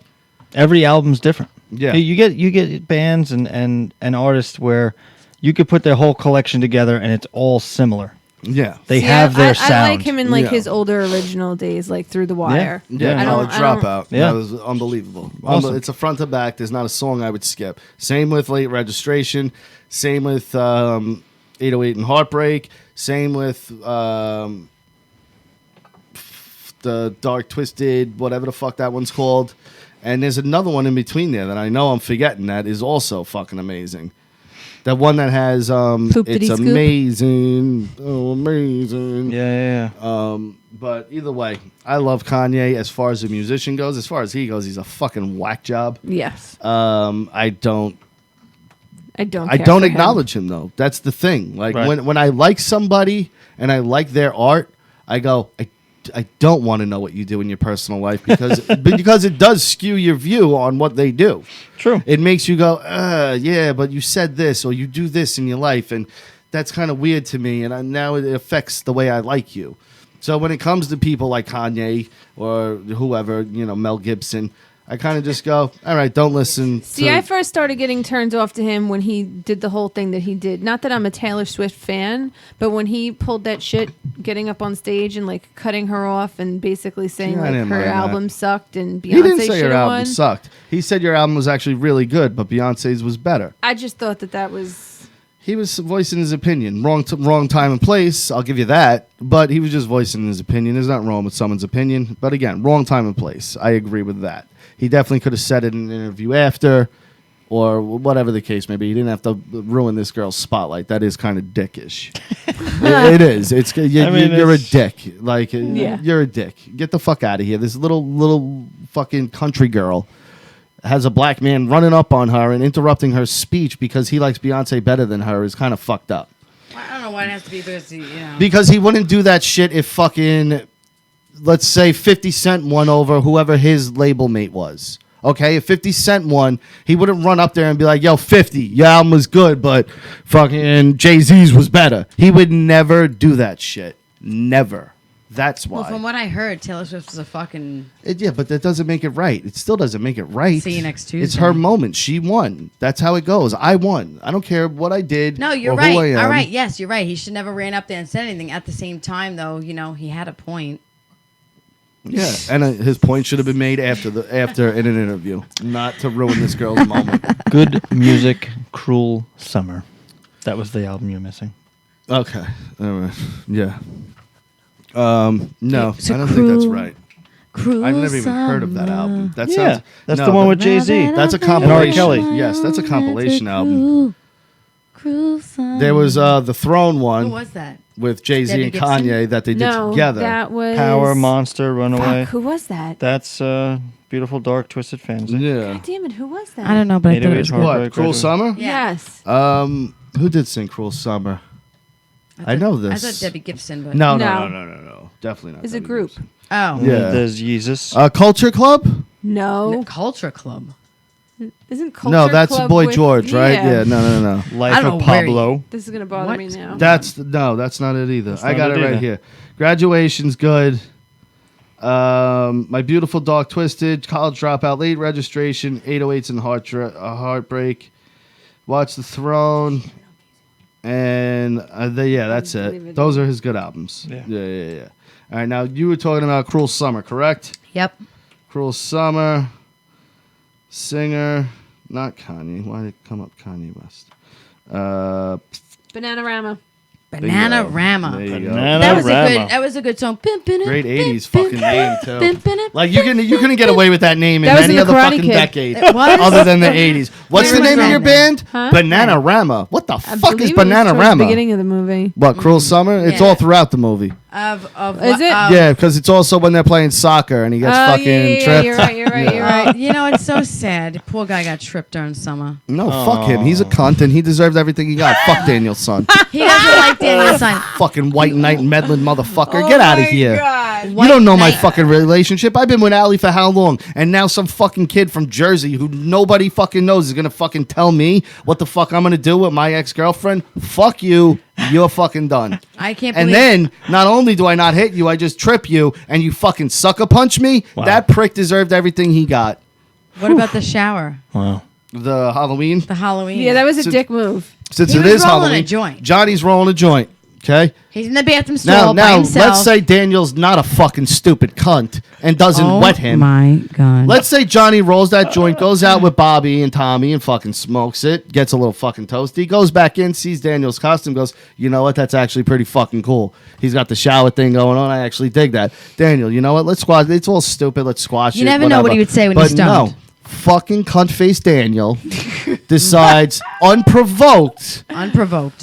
Every album's different. Yeah. You get bands and artists where you could put their whole collection together and it's all similar. Yeah. They See, have their sound. I like him in like Yeah. his older original days, like Through the Wire. Yeah, I College Dropout. Yeah. That was unbelievable. Awesome. It's a front to back. There's not a song I would skip. Same with Late Registration. Same with 808 and Heartbreak. Same with the Dark Twisted, whatever the fuck that one's called. And there's another one in between there that I know I'm forgetting that is also fucking amazing. That one that has Poop Diddy it's Scoop? amazing. Oh, amazing. Yeah. But either way, I love Kanye as far as the musician goes. As far as he goes, he's a fucking whack job. Yes. I don't I don't acknowledge him though. That's the thing. Like Right. when I like somebody and I like their art, I go, I don't want to know what you do in your personal life because because it does skew your view on what they do. True. It makes you go, yeah, but you said this or you do this in your life, and that's kind of weird to me. And now it affects the way I like you. So when it comes to people like Kanye or whoever, Mel Gibson, I kind of just go, all right, don't listen. See, I first started getting turned off to him when he did the whole thing that he did. Not that I'm a Taylor Swift fan, but when he pulled that shit, getting up on stage and like cutting her off and basically saying Yeah, I like didn't her mind that. album sucked and Beyonce He didn't say should your have album won. sucked. He said your album was actually really good, but Beyonce's was better. I just thought that was. He was voicing his opinion. Wrong time and place, I'll give you that. But he was just voicing his opinion. There's nothing wrong with someone's opinion. But again, wrong time and place. I agree with that. He definitely could have said it in an interview after or whatever the case may be. He didn't have to ruin this girl's spotlight. That is kind of dickish. It is. You're a dick. Like, Yeah. you're a dick. Get the fuck out of here. This little fucking country girl has a black man running up on her and interrupting her speech because he likes Beyonce better than her is kind of fucked up. I don't know why it has to be because Because he wouldn't do that shit if fucking, let's say 50 Cent won over whoever his label mate was. Okay, if 50 Cent won, he wouldn't run up there and be like, yo, 50, your album was good, but fucking Jay-Z's was better. He would never do that shit. Never. That's why. Well, from what I heard, Taylor Swift was a fucking. Yeah, but that doesn't make it right. It still doesn't make it right. See you next Tuesday. It's her moment. She won. That's how it goes. I won. I don't care what I did. No, you're or right. Who I am. All right, yes, you're right. He should never ran up there and said anything. At the same time, though, he had a point. Yeah, and his point should have been made after in an interview, not to ruin this girl's moment. Good music, cruel summer. That was the album you're missing. Okay. All right. Yeah. No, It's a I don't think that's cruel- right. Cruel I've never even heard of that album. That Yeah, sounds. that's no, the one that- with Jay-Z. That's a And R. compilation. Kelly. Yes, that's a compilation album. There was the Throne Who one was that? with Jay-Z Debbie and Gibson? Kanye that they did No, together. that was Power, Monster, Runaway. Fuck, who was that? That's Beautiful Dark Twisted Fantasy. Yeah. God damn it, who was that? I don't know, but I thought it 808 was good. Heartbreak. What? Cruel Record. Summer? Yeah. Yes. Who did sing Cruel Summer? I know this. I thought Debbie Gibson, but No. Definitely not. It's a Debbie group. Gibson. Oh, Yeah. There's Jesus. Culture Club? No. Culture Club. Isn't Culture No, that's Club Boy with- George, right? Yeah. No. Life I don't of know where Pablo. This is gonna bother What? me now. That's not it either. I not got it it right either. here. Graduation's good. My Beautiful Dark Twisted, College Dropout, Late Registration, 808s and Heartbreak, Watch the Throne, and that's it. Those are his good albums. Yeah. All right, now you were talking about Cruel Summer, correct? Yep. Cruel Summer, singer, not Kanye. Why did it come up Kanye West? Bananarama. Bananarama. There you go. Bananarama. That was a good song. Great 80s fucking name, too. Like, you couldn't get away with that name in That was any in the other Karate fucking Kid. decade It was? other than the 80s. What's the Where name was of your that band? Huh? Bananarama. What the I fuck is believe it was towards the Bananarama? beginning of the movie. What, Cruel Summer? It's Yeah. all throughout the movie. Of Is it? Yeah, because it's also when they're playing soccer and he gets fucking tripped. You're right. You're right. it's so sad. Poor guy got tripped during summer. No, fuck him. He's a cunt and he deserved everything he got. Fuck Daniel's son. He doesn't like Daniel's son. Fucking white knight meddling motherfucker. Get out of here. God. You don't know my fucking relationship. I've been with Allie for how long? And now some fucking kid from Jersey who nobody fucking knows is gonna fucking tell me what the fuck I'm gonna do with my ex-girlfriend? Fuck you. You're fucking done. I can't And believe. then, not only do I not hit you, I just trip you and you fucking sucker punch me. Wow. That prick deserved everything he got. What about the shower? Wow. The Halloween. The Halloween. Yeah, that was a So- dick move. Since He it was is rolling Halloween, a joint. Johnny's rolling a joint. Okay? He's in the bathroom stall by Now, himself. let's say Daniel's not a fucking stupid cunt and doesn't wet him. My God. Let's say Johnny rolls that joint, goes out with Bobby and Tommy and fucking smokes it, gets a little fucking toasty, goes back in, sees Daniel's costume, goes, you know what? That's actually pretty fucking cool. He's got the shower thing going on. I actually dig that. Daniel, you know what? Let's squash. It's all stupid. Let's squash it. You never know what he would say when he's stoned. No. Fucking cunt face Daniel decides unprovoked.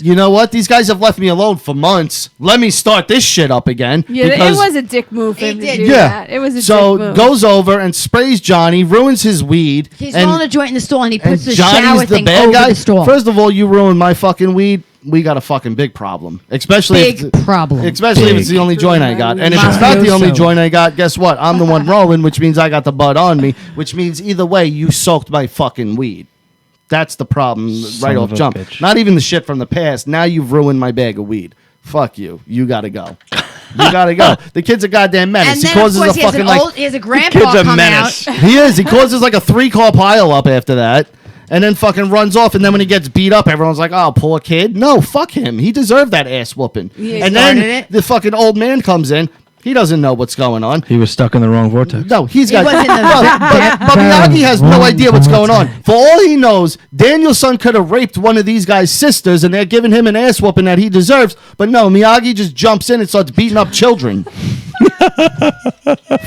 You know what? These guys have left me alone for months. Let me start this shit up again. Yeah, it was a dick move for him to do that. It was a so dick move. goes over and sprays Johnny, ruins his weed. He's and, rolling a joint in the stall and he puts the Johnny's shower the thing bad over guy. the stall. First of all, you ruined my fucking weed. We got a fucking big problem. Especially if it's the only joint I got. And if it's not the only joint I got, guess what? I'm the one rolling, which means I got the bud on me, which means either way, you soaked my fucking weed. That's the problem right off jump. Bitch. Not even the shit from the past. Now you've ruined my bag of weed. Fuck you. You gotta go. You gotta go. The kid's a goddamn menace. And He then, causes of course, a fucking he has a grandpa Kid's a come menace. out. He is. He causes like a 3-car pile up after that. And then fucking runs off, and then when he gets beat up, everyone's like, "Oh, poor kid." No, fuck him. He deserved that ass whooping. Yeah, and started then it. the fucking old man comes in. He doesn't know what's going on. He was stuck in the wrong vortex. No, he's got. was in the But Miyagi has no idea what's going on. For all he knows, Daniel's son could have raped one of these guys' sisters, and they're giving him an ass whooping that he deserves. But no, Miyagi just jumps in and starts beating up children.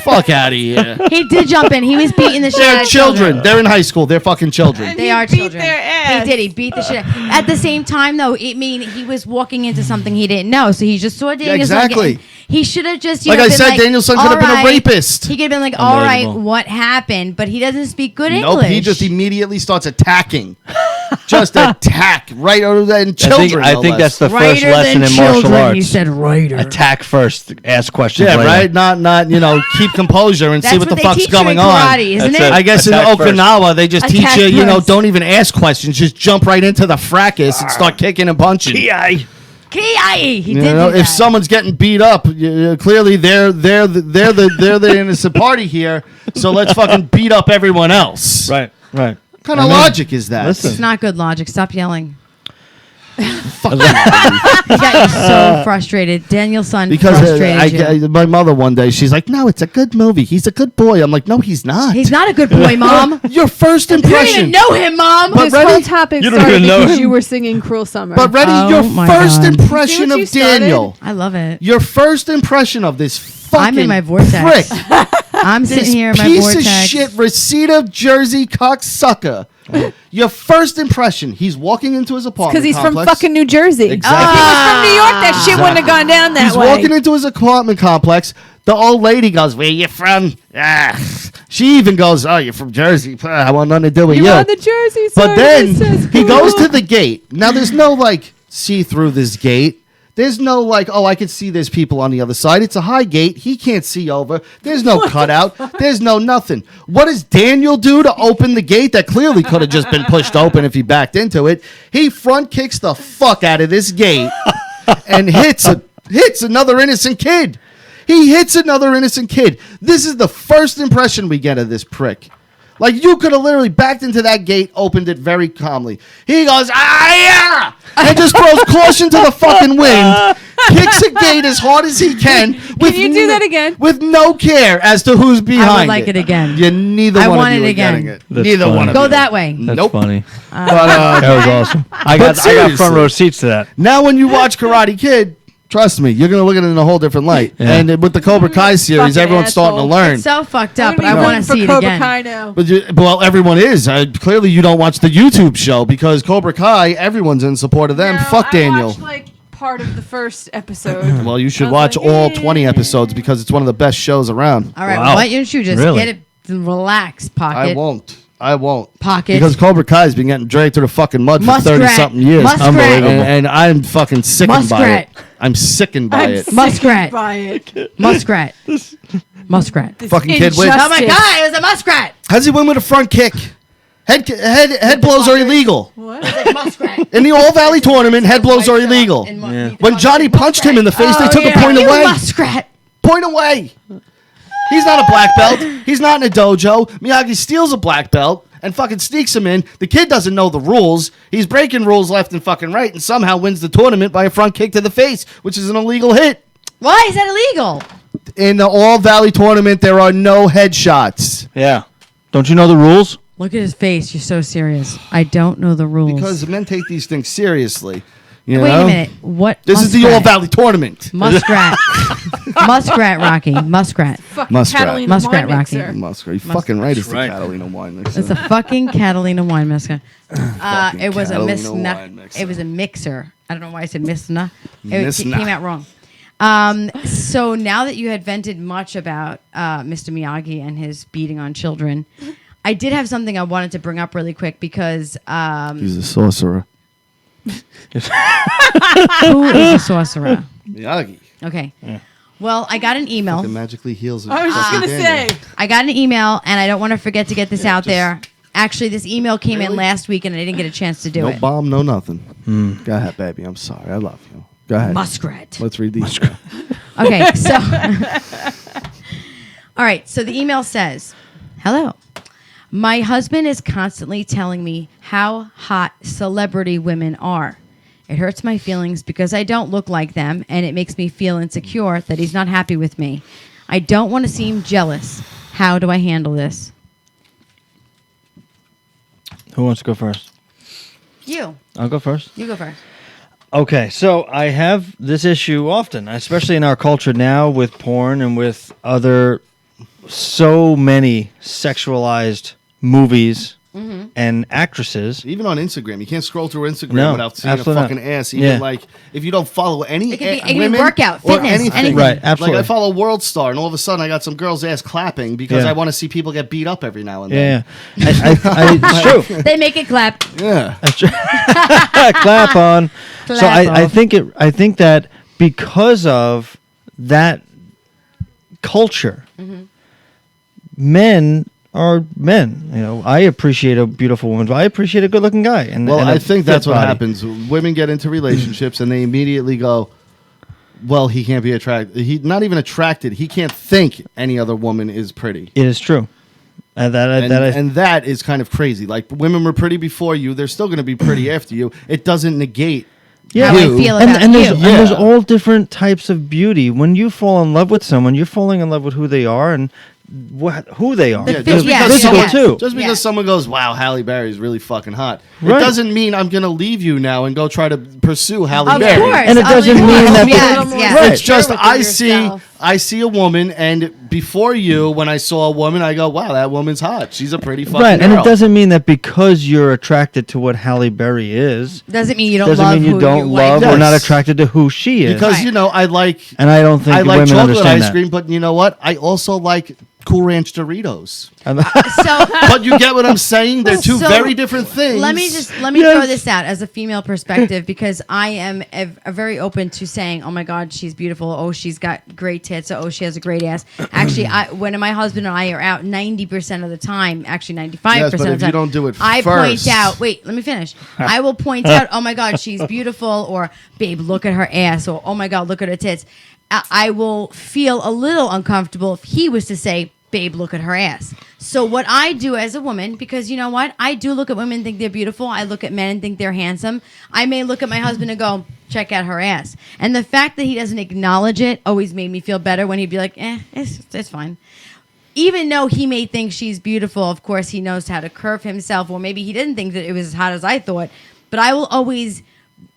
Fuck out of here. He did jump in. He was beating the shit out They're of children. They're in high school. They're fucking children. They are beat children. their ass. He did. He beat the shit. At the same time, though, he was walking into something he didn't know. So he just saw Daniel's son exactly. getting- He should have just, Like I said, Daniel's son could have been a rapist. He could have been like, all right, Unbelievable. what happened? But he doesn't speak good Nope, English. he just immediately starts attacking. Just attack right over there in children. I think that's the first Writer lesson than in martial children, arts. He said writer. Attack first, ask questions yeah, later. right. Not keep composure and see That's what the they fuck's teach you going in on. karate, isn't That's it? it. I guess in Attack first. Okinawa they just Attack teach you, first. don't even ask questions, just jump right into the fracas and start kicking and punching. Ki. Ki. He You did know, do that. if someone's getting beat up, clearly they're the innocent party here. So let's fucking beat up everyone else. Right. What kind of logic is that? Listen. It's not good logic. Stop yelling. Fuck He got you so frustrated. Daniel's son Because frustrated you. my mother one day, she's like, "No, it's a good movie. He's a good boy." I'm like, "No, he's not. He's not a good boy, Mom. Your first You don't even impression." know him, Mom. But This ready? whole topic You don't started even know because him. you were singing "Cruel Summer." But ready, Oh your my first God. impression See what you of started? Daniel. I love it. Your first impression of this fucking I'm in my vortex. prick. I'm This sitting here in my piece vortex. of shit Reseda Jersey cocksucker. Your first impression, he's walking into his apartment because he's from complex. fucking New Jersey. Exactly. If he was from New York, that shit wouldn't have gone down that He's way. walking into his apartment complex. The old lady goes, "Where you from?" She even goes, "Oh, you're from Jersey. I want nothing to do with you." You on the Jersey side. But then It says he goes cool. to the gate. Now there's no see through this gate. There's no I can see there's people on the other side. It's a high gate. He can't see over. There's no cutout. There's no nothing. What does Daniel do to open the gate that clearly could have just been pushed open if he backed into it? He front kicks the fuck out of this gate and hits another innocent kid. He hits another innocent kid. This is the first impression we get of this prick. Like, you could have literally backed into that gate, opened it very calmly. He goes, yeah! And just throws caution to the fucking wind, kicks a gate as hard as he can. Can you do that again? With no care as to who's behind like it again. Yeah, neither I one want of you it are again. getting it. That's Neither funny. one of Go you. that way. That's Nope. funny. But, That was awesome. I got seriously. front row seats to that. now when you watch Karate Kid, trust me, you're going to look at it in a whole different light. Yeah. And with the Cobra Kai series, Fucking everyone's starting to asshole. learn. It's so fucked I'm up, but gonna I be want to voting see for it Cobra again. Kai now. Well, everyone is. Clearly, you don't watch the YouTube show because Cobra Kai, everyone's in support of them. No, Fuck Daniel. I watched like part of the first episode. Well, you should I was watch like, all yeah. 20 episodes because it's one of the best shows around. All right, Wow. why don't you just Really? get it, relax, Pocket. I won't. Pocket. Because Cobra Kai's been getting dragged through the fucking mud for Muskrat. 30-something years. Muskrat. Unbelievable. And I'm fucking sickened by it. Muskrat. I'm sickened by it. Muskrat. Buy it. Muskrat. Muskrat. Fucking kid wins. Injustice. Oh my God, it was a muskrat. How's he win with a front kick? Head blows are illegal. It's like muskrat. In the All Valley tournament, head blows are illegal. Yeah. When Johnny punched him in the face, they Oh, took yeah. a point You away. muskrat. Point away. He's not a black belt. He's not in a dojo. Miyagi steals a black belt and fucking sneaks him in. The kid doesn't know the rules. He's breaking rules left and fucking right, and somehow wins the tournament by a front kick to the face, which is an illegal hit. Why is that illegal? In the All Valley tournament, there are no headshots. Yeah. Don't you know the rules? Look at his face. You're so serious. I don't know the rules. Because men take these things seriously. You Wait know? a minute. What? This is the All Valley tournament. Muskrat. Muskrat, Rocky. Muskrat. Fucking Muskrat. Catalina Muskrat, wine Rocky. mixer. Muskrat. You're fucking right. It's the right. Catalina wine mixer. It's a fucking Catalina wine mixer. Fucking It was Catalina wine mixer. It was a mixer. I don't know why I said misna. It Misna. came out wrong. So now that you had vented much about Mr. Miyagi and his beating on children, I did have something I wanted to bring up really quick because He's a sorcerer. who is a sorcerer? Miyagi. Okay. Well, I got an email. Fucking magically heals. I was just fucking gonna Daniel. say. I got an email, and I don't want to forget to get this out there. Actually, this email came in last week, and I didn't get a chance to do No it. bomb, no nothing. Go ahead, baby. I'm sorry. I love you. Go ahead. Muskrat. Let's read these. Okay, so. All right, so the email says, "Hello. My husband is constantly telling me how hot celebrity women are. It hurts my feelings because I don't look like them, and it makes me feel insecure that he's not happy with me. I don't want to seem jealous. How do I handle this?" Who wants to go first? You. I'll go first. You go first. Okay, so I have this issue often, especially in our culture now with porn and with other so many sexualized movies and actresses. Even on Instagram, you can't scroll through Instagram No, without seeing a absolutely fucking not. ass. Even Yeah. like if you don't follow any It could be- it could be women workout, or fitness, anything. anything. Right, absolutely. Like I follow World Star, and all of a sudden I got some girls' ass clapping because Yeah. I want to see people get beat up every now and Yeah, then. it's true. They make it clap. Yeah. That's true. Clap on. So Clap I on. think that because of that culture, men are men. You know, I appreciate a beautiful woman, but I appreciate a good-looking guy. And Well, and a I think fit that's what body. happens. Women get into relationships and they immediately go, well, he can't be attracted. He not even attracted. He can't think any other woman is pretty. It is true. And And that is kind of crazy. Like women were pretty before you. They're still going to be pretty after you. It doesn't negate yeah, How I you. feel and, about and there's, you. and there's Yeah. all different types of beauty. When you fall in love with someone, you're falling in love with who they are and who they are. The Yeah, fit- just yes, because, physical yes. too. just because Yes. someone goes, wow, Halle Berry is really fucking hot. Right. It doesn't mean I'm going to leave you now and go try to pursue Halle Of Berry. course. And it doesn't mean that- Yes, Right. yes. It's just Share within I see a woman, and before you, when I saw a woman, I go, wow, that woman's hot. She's a pretty fucking Right, girl. and it doesn't mean that because you're attracted to what Halle Berry is, Doesn't mean you don't doesn't love mean you who don't your love wife or is. not attracted to who she is. Because Right. you know, I like and I don't think women chocolate understand ice that. cream, but you know what? I also like Cool Ranch Doritos. So But you get what I'm saying? They're two So, very different things. let me Yes. throw this out as a female perspective because I am a very open to saying, oh my God, she's beautiful. Oh, she's got great tits. Oh, she has a great ass. Actually, when my husband and I are out 90% of the time, actually 95% Yes, but of the if time, you don't do it I first. point out. Wait, let me finish. I will point out, oh my God, she's beautiful, or babe, look at her ass, or oh my God, look at her tits. I will feel a little uncomfortable if he was to say, babe, look at her ass. So what I do as a woman, because you know what? I do look at women and think they're beautiful. I look at men and think they're handsome. I may look at my husband and go, check out her ass. And the fact that he doesn't acknowledge it always made me feel better when he'd be like, it's fine. Even though he may think she's beautiful, of course, he knows how to curve himself, or maybe he didn't think that it was as hot as I thought. But I will always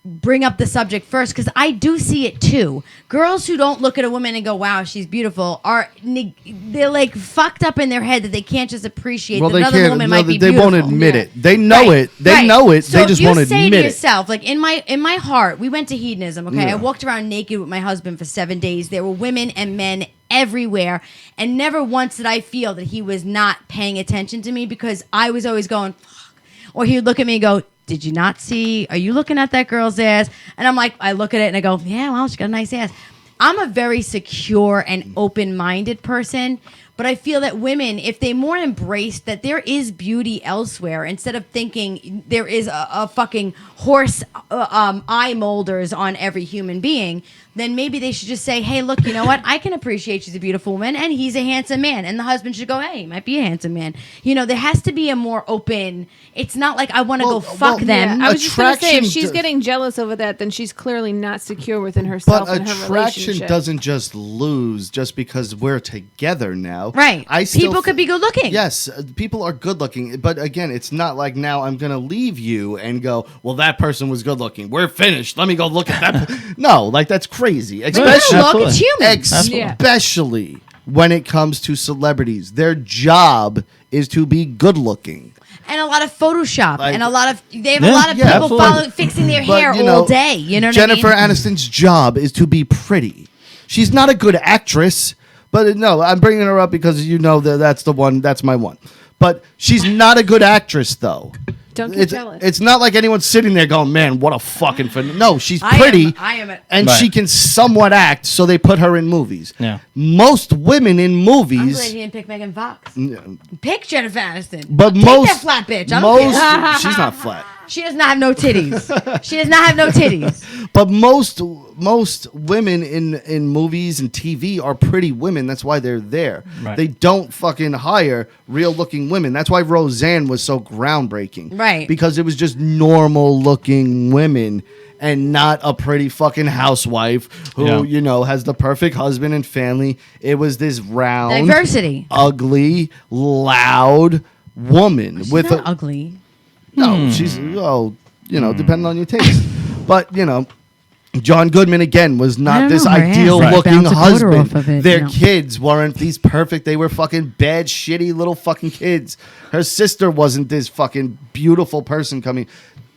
bring up the subject first because I do see it too. Girls who don't look at a woman and go, wow, she's beautiful, they're like fucked up in their head that they can't just appreciate that they another can't. woman No, might be they beautiful. won't admit Yeah. it. They know Right, it. They right. know it. So They just if won't you say admit to it. yourself, like in my heart, we went to hedonism. Okay, Yeah. I walked around naked with my husband for 7 days. There were women and men everywhere, and never once did I feel that he was not paying attention to me because I was always going, fuck. Or he would look at me and go, did you not see? Are you looking at that girl's ass? And I'm like, I look at it and I go, yeah, well, she got a nice ass. I'm a very secure and open-minded person, But I feel that women, if they more embrace that there is beauty elsewhere, instead of thinking there is a fucking horse eye molders on every human being, then maybe they should just say, hey, look, you know what? I can appreciate she's a beautiful woman and he's a handsome man. And the husband should go, hey, he might be a handsome man. You know, there has to be a more open, it's not like I want to go fuck them. I was just going to say, if Attraction she's d- getting jealous over that, then she's clearly not secure within herself But and her attraction relationship. doesn't just lose just because we're together now. Right. I still People could be good looking. Yes, people are good looking, but again, it's not like now I'm gonna leave you and go, well, that person was good looking. We're finished. Let me go look at that. No, like that's crazy. Especially, Look, it's human. especially when it comes to celebrities, their job is to be good looking. And a lot of Photoshop, Like- and a lot of they have Yeah, a lot of yeah, people absolutely. fixing their But, hair you know, all day. You know what Jennifer I mean? Aniston's job is to be pretty. She's not a good actress, but no, I'm bringing her up because you know that's the one. That's my one. But she's not a good actress, though. Don't get jealous. It's not like anyone's sitting there going, "Man, what a fucking fun." No, she's I am- pretty. I am a- and Right. she can somewhat act, so they put her in movies. Yeah. Most women in I'm movies. glad you didn't pick Megan Fox. Pick Jennifer Aniston. But Take most that flat bitch. I don't care. she's not flat. She does not have no titties. She does not have no titties. But most women in movies and TV are pretty women. That's why they're there. Right. They don't fucking hire real looking women. That's why Roseanne was so groundbreaking. Right. Because it was just normal looking women and not a pretty fucking housewife who, Yeah. you know, has the perfect husband and family. It was this round, Diversity. ugly, loud woman She's with not a ugly. no, she's well, you know, depending on your taste. But you know, John Goodman again was I not don't this know, her ass, ideal like, looking bounce a quarter husband. off of it, Their you know. kids weren't these perfect. They were fucking bad, shitty little fucking kids. Her sister wasn't this fucking beautiful person coming.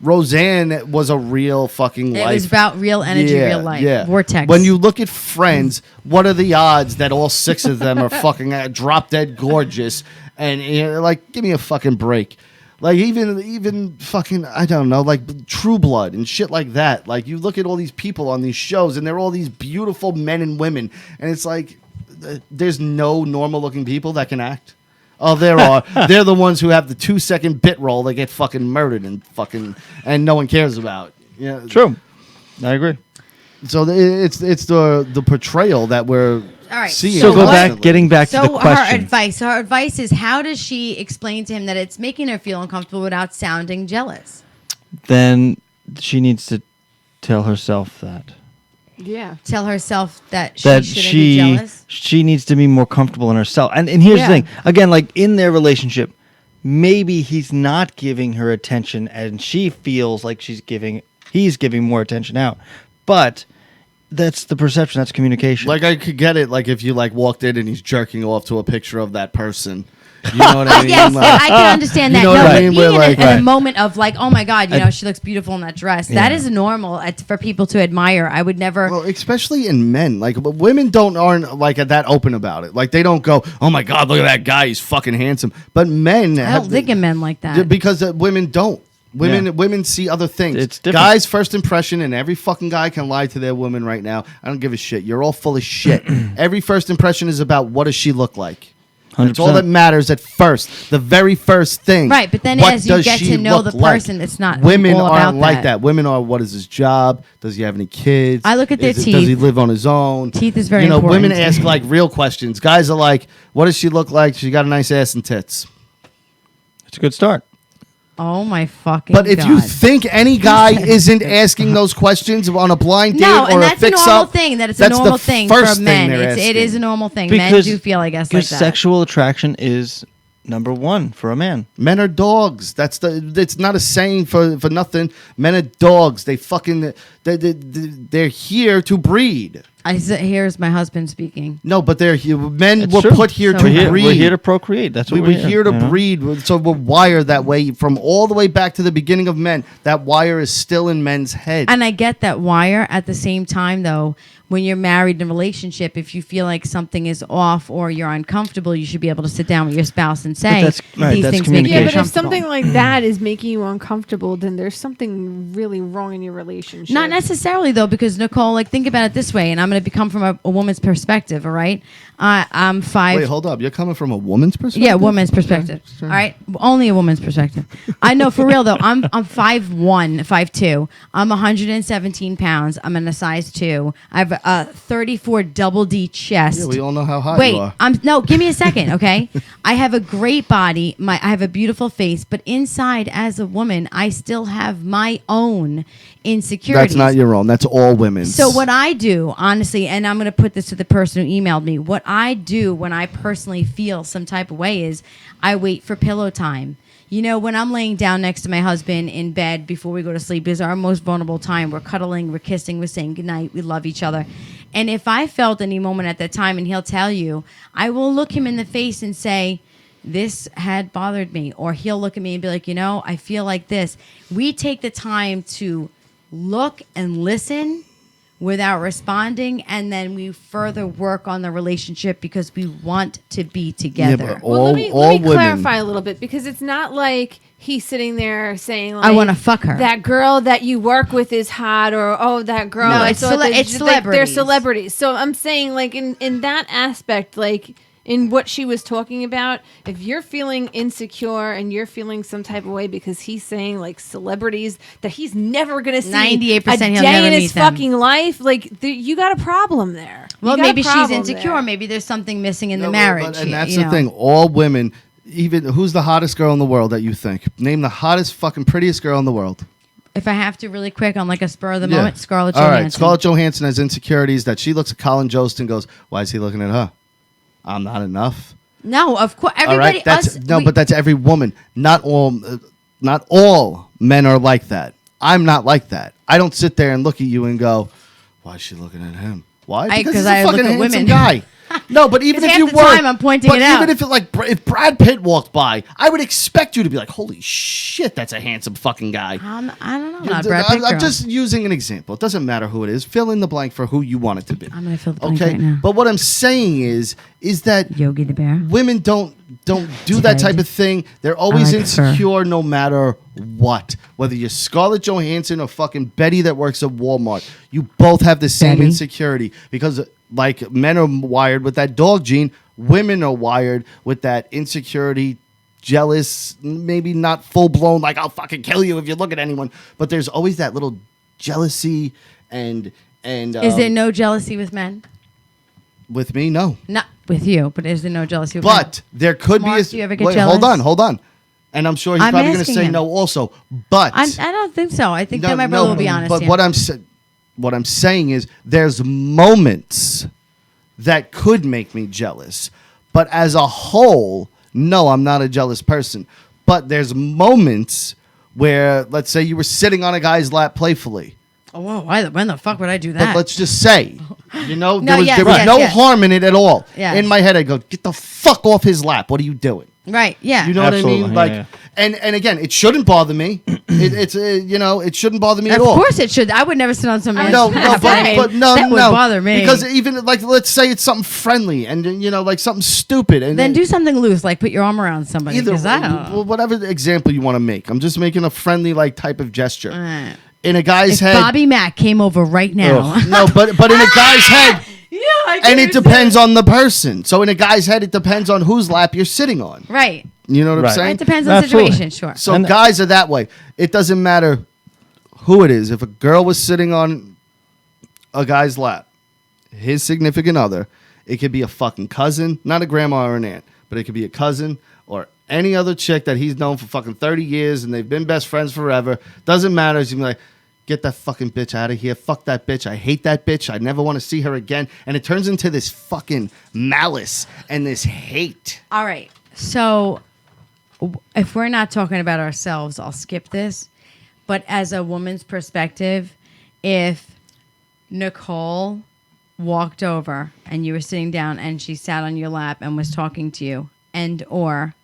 Roseanne was a real fucking It life. was about real energy, real life. Yeah. Vortex. When you look at Friends, what are the odds that all six of them are fucking drop dead gorgeous? And you know, like, give me a fucking break. Like even fucking I don't know, like True Blood and shit like that. Like you look at all these people on these shows, and they're all these beautiful men and women, and it's like there's no normal looking people that can act. Oh, there are. They're the ones who have the 2-second bit roll. They get fucking murdered and no one cares about. Yeah, True. I agree. So it's the portrayal that we're All right. seeing. So constantly. getting back to the So her question. advice. Her advice is, how does she explain to him that it's making her feel uncomfortable without sounding jealous? Then she needs to tell herself that. Yeah. Tell herself that she that shouldn't be jealous. she needs to be more comfortable in herself. And here's Yeah. the thing. Again, like in their relationship, maybe he's not giving her attention and she feels like he's giving more attention out. But that's the perception, that's communication. Like I could get it. Like if you like walked in and he's jerking off to a picture of that person. You know what I mean? Yes, Like- I can understand that. You know No, what I but mean? being We're like- in a Right. moment of like, oh my God, you know, she looks beautiful in that dress. That Yeah. is normal for people to admire. I would never. Well, especially in men, like but women aren't like that open about it. Like they don't go, "Oh my God, look at that guy, he's fucking handsome." But men, I don't think of men like that. because women don't. Women Yeah. women see other things. It's different. Guys' first impression, and every fucking guy can lie to their woman right now. I don't give a shit. You're all full of shit. Every first impression is about what does she look like. That's all 100%. that matters at first. The very first thing. Right, but then What as you does get she to know look the like? person, it's not Women all aren't about like that. that. Women are, what is his job? Does he have any kids? I look at their Does he teeth. live on his own? Teeth is very You know, important. women ask like real questions. Guys are like, what does she look like? She got a nice ass and tits. It's a good start. Oh my fucking But if God. you think any guy isn't asking those questions on a blind date No, or and a that's a fix normal up, thing. That it's a that's normal the thing first for thing men. they're It is a asking. normal thing. Men do feel, I guess, like because that. sexual attraction is number one for a man. Men are dogs. It's not a saying for nothing. Men are dogs. They fucking they're here to breed. Here's my husband speaking. No, but they're here. Men It's were true. put here So to We're here, breed. we're here to procreate. That's what we were here to you know? breed. So we're wired that way from all the way back to the beginning of men. That wire is still in men's head. And I get that wire. At the same time, though, when you're married in a relationship, if you feel like something is off or you're uncomfortable, you should be able to sit down with your spouse and say, that's- right, these that's things make me Yeah, but if uncomfortable. something like that is making you uncomfortable, then there's something really wrong in your relationship. Not necessarily, though, because Nicole, like, think about it this way, and I'm going to come from a woman's perspective, all right? I'm 5. Wait, hold up. You're coming from a woman's perspective? Yeah, woman's perspective. Sure. All right, only a woman's perspective. I know for real though. I'm 5'1", 5'2". I'm 117 pounds. I'm in a size 2. I have a 34 double D chest. Yeah, we all know how hot Wait, you are. no, give me a second, okay? I have a great body. I have a beautiful face, but inside, as a woman, I still have my own insecurities. That's not your own. That's all women's. So what I do, honestly, and I'm going to put this to the person who emailed me, what I do when I personally feel some type of way is I wait for pillow time. You know, when I'm laying down next to my husband in bed before we go to sleep is our most vulnerable time. We're cuddling, we're kissing, we're saying goodnight, we love each other. And if I felt any moment at that time, and he'll tell you, I will look him in the face and say, this had bothered me. Or he'll look at me and be like, you know, I feel like this. We take the time to look and listen without responding, and then we further work on the relationship because we want to be together. Yeah, but Well, let me women- clarify a little bit, because it's not like he's sitting there saying, like, I wanna fuck her. That girl that you work with is hot, or oh, that girl. No, I it's saw cele- that- it's like, they're celebrities. celebrities. So I'm saying, like, in that aspect, like, in what she was talking about, if you're feeling insecure and you're feeling some type of way because he's saying, like, celebrities that he's never going to see 98% a he'll day never in meet his them. fucking life, like, you got a problem there. You Well, got a maybe she's problem insecure. there. Maybe there's something missing in No, the marriage. but- and that's you the know. thing. All women, even who's the hottest girl in the world that you think? Name the hottest, fucking prettiest girl in the world. If I have to really quick on like a spur of the Yeah. moment, Scarlett All Johansson. right, Scarlett Johansson has insecurities that she looks at Colin Jost and goes, "Why is he looking at her? I'm not enough." No, of course. All Everybody, right, that's us, no, we- but that's every woman. Not all men are like that. I'm not like that. I don't sit there and look at you and go, "Why is she looking at him?" Why? Because 'cause he's a I look fucking at handsome women. guy. No, but even 'Cause if half you the were, time I'm pointing but it out. even if Brad Pitt walked by, I would expect you to be like, "Holy shit, that's a handsome fucking guy." I don't know. You- Not Brad Pitt I'm girl. just using an example. It doesn't matter who it is. Fill in the blank for who you want it to be. I'm gonna fill the blank Okay, right now. but what I'm saying is that Yogi the Bear. women don't do that type of thing. They're always like her. insecure no matter what. Whether you're Scarlett Johansson or fucking Betty that works at Walmart, you both have the same Betty. insecurity because like men are wired with that dog gene, women are wired with that insecurity, jealous, maybe not full blown like I'll fucking kill you if you look at anyone, but there's always that little jealousy and Is there no jealousy with men? with me, no. Not with you, but is there no jealousy with men? But there could Mark, be. do you ever get Wait, jealous? hold on. And I'm sure he's I'm probably going to asking say him. no also. But I don't think so. I think that my brother will be honest. But yeah. what I'm saying is there's moments that could make me jealous. But as a whole, no, I'm not a jealous person. But there's moments where, let's say you were sitting on a guy's lap playfully. Oh, whoa, when the fuck would I do But that? let's just say, No, there was yes, no yes. harm in it at all. Yes. In my head, I go, get the fuck off his lap. What are you doing? Right, yeah. You know what I Absolutely, mean? yeah, Like, yeah. and again, it shouldn't bother me. It shouldn't bother me Of at all. course it should. I would never sit on somebody's No, lap. but no, that would no, bother me. because even like let's say it's something friendly and like something stupid and then do something loose, like put your arm around somebody. either 'Cause I don't. well, whatever the example you want to make. I'm just making a friendly like type of gesture Alright. in a guy's If head. Bobby Mack came over right now, Ugh. No, but in a guy's head. And it depends on the person. So in a guy's head, it depends on whose lap you're sitting on. Right. You know what I'm Right. saying? It depends on the Absolutely. situation. Sure. So And- guys are that way. It doesn't matter who it is. If a girl was sitting on a guy's lap, his significant other, it could be a fucking cousin, not a grandma or an aunt, but it could be a cousin or any other chick that he's known for fucking 30 years and they've been best friends forever. Doesn't matter. He's gonna be like, get that fucking bitch out of here. Fuck that bitch. I hate that bitch. I never want to see her again. And it turns into this fucking malice and this hate. All right. So if we're not talking about ourselves, I'll skip this. But as a woman's perspective, if Nicole walked over and you were sitting down and she sat on your lap and was talking to you, and or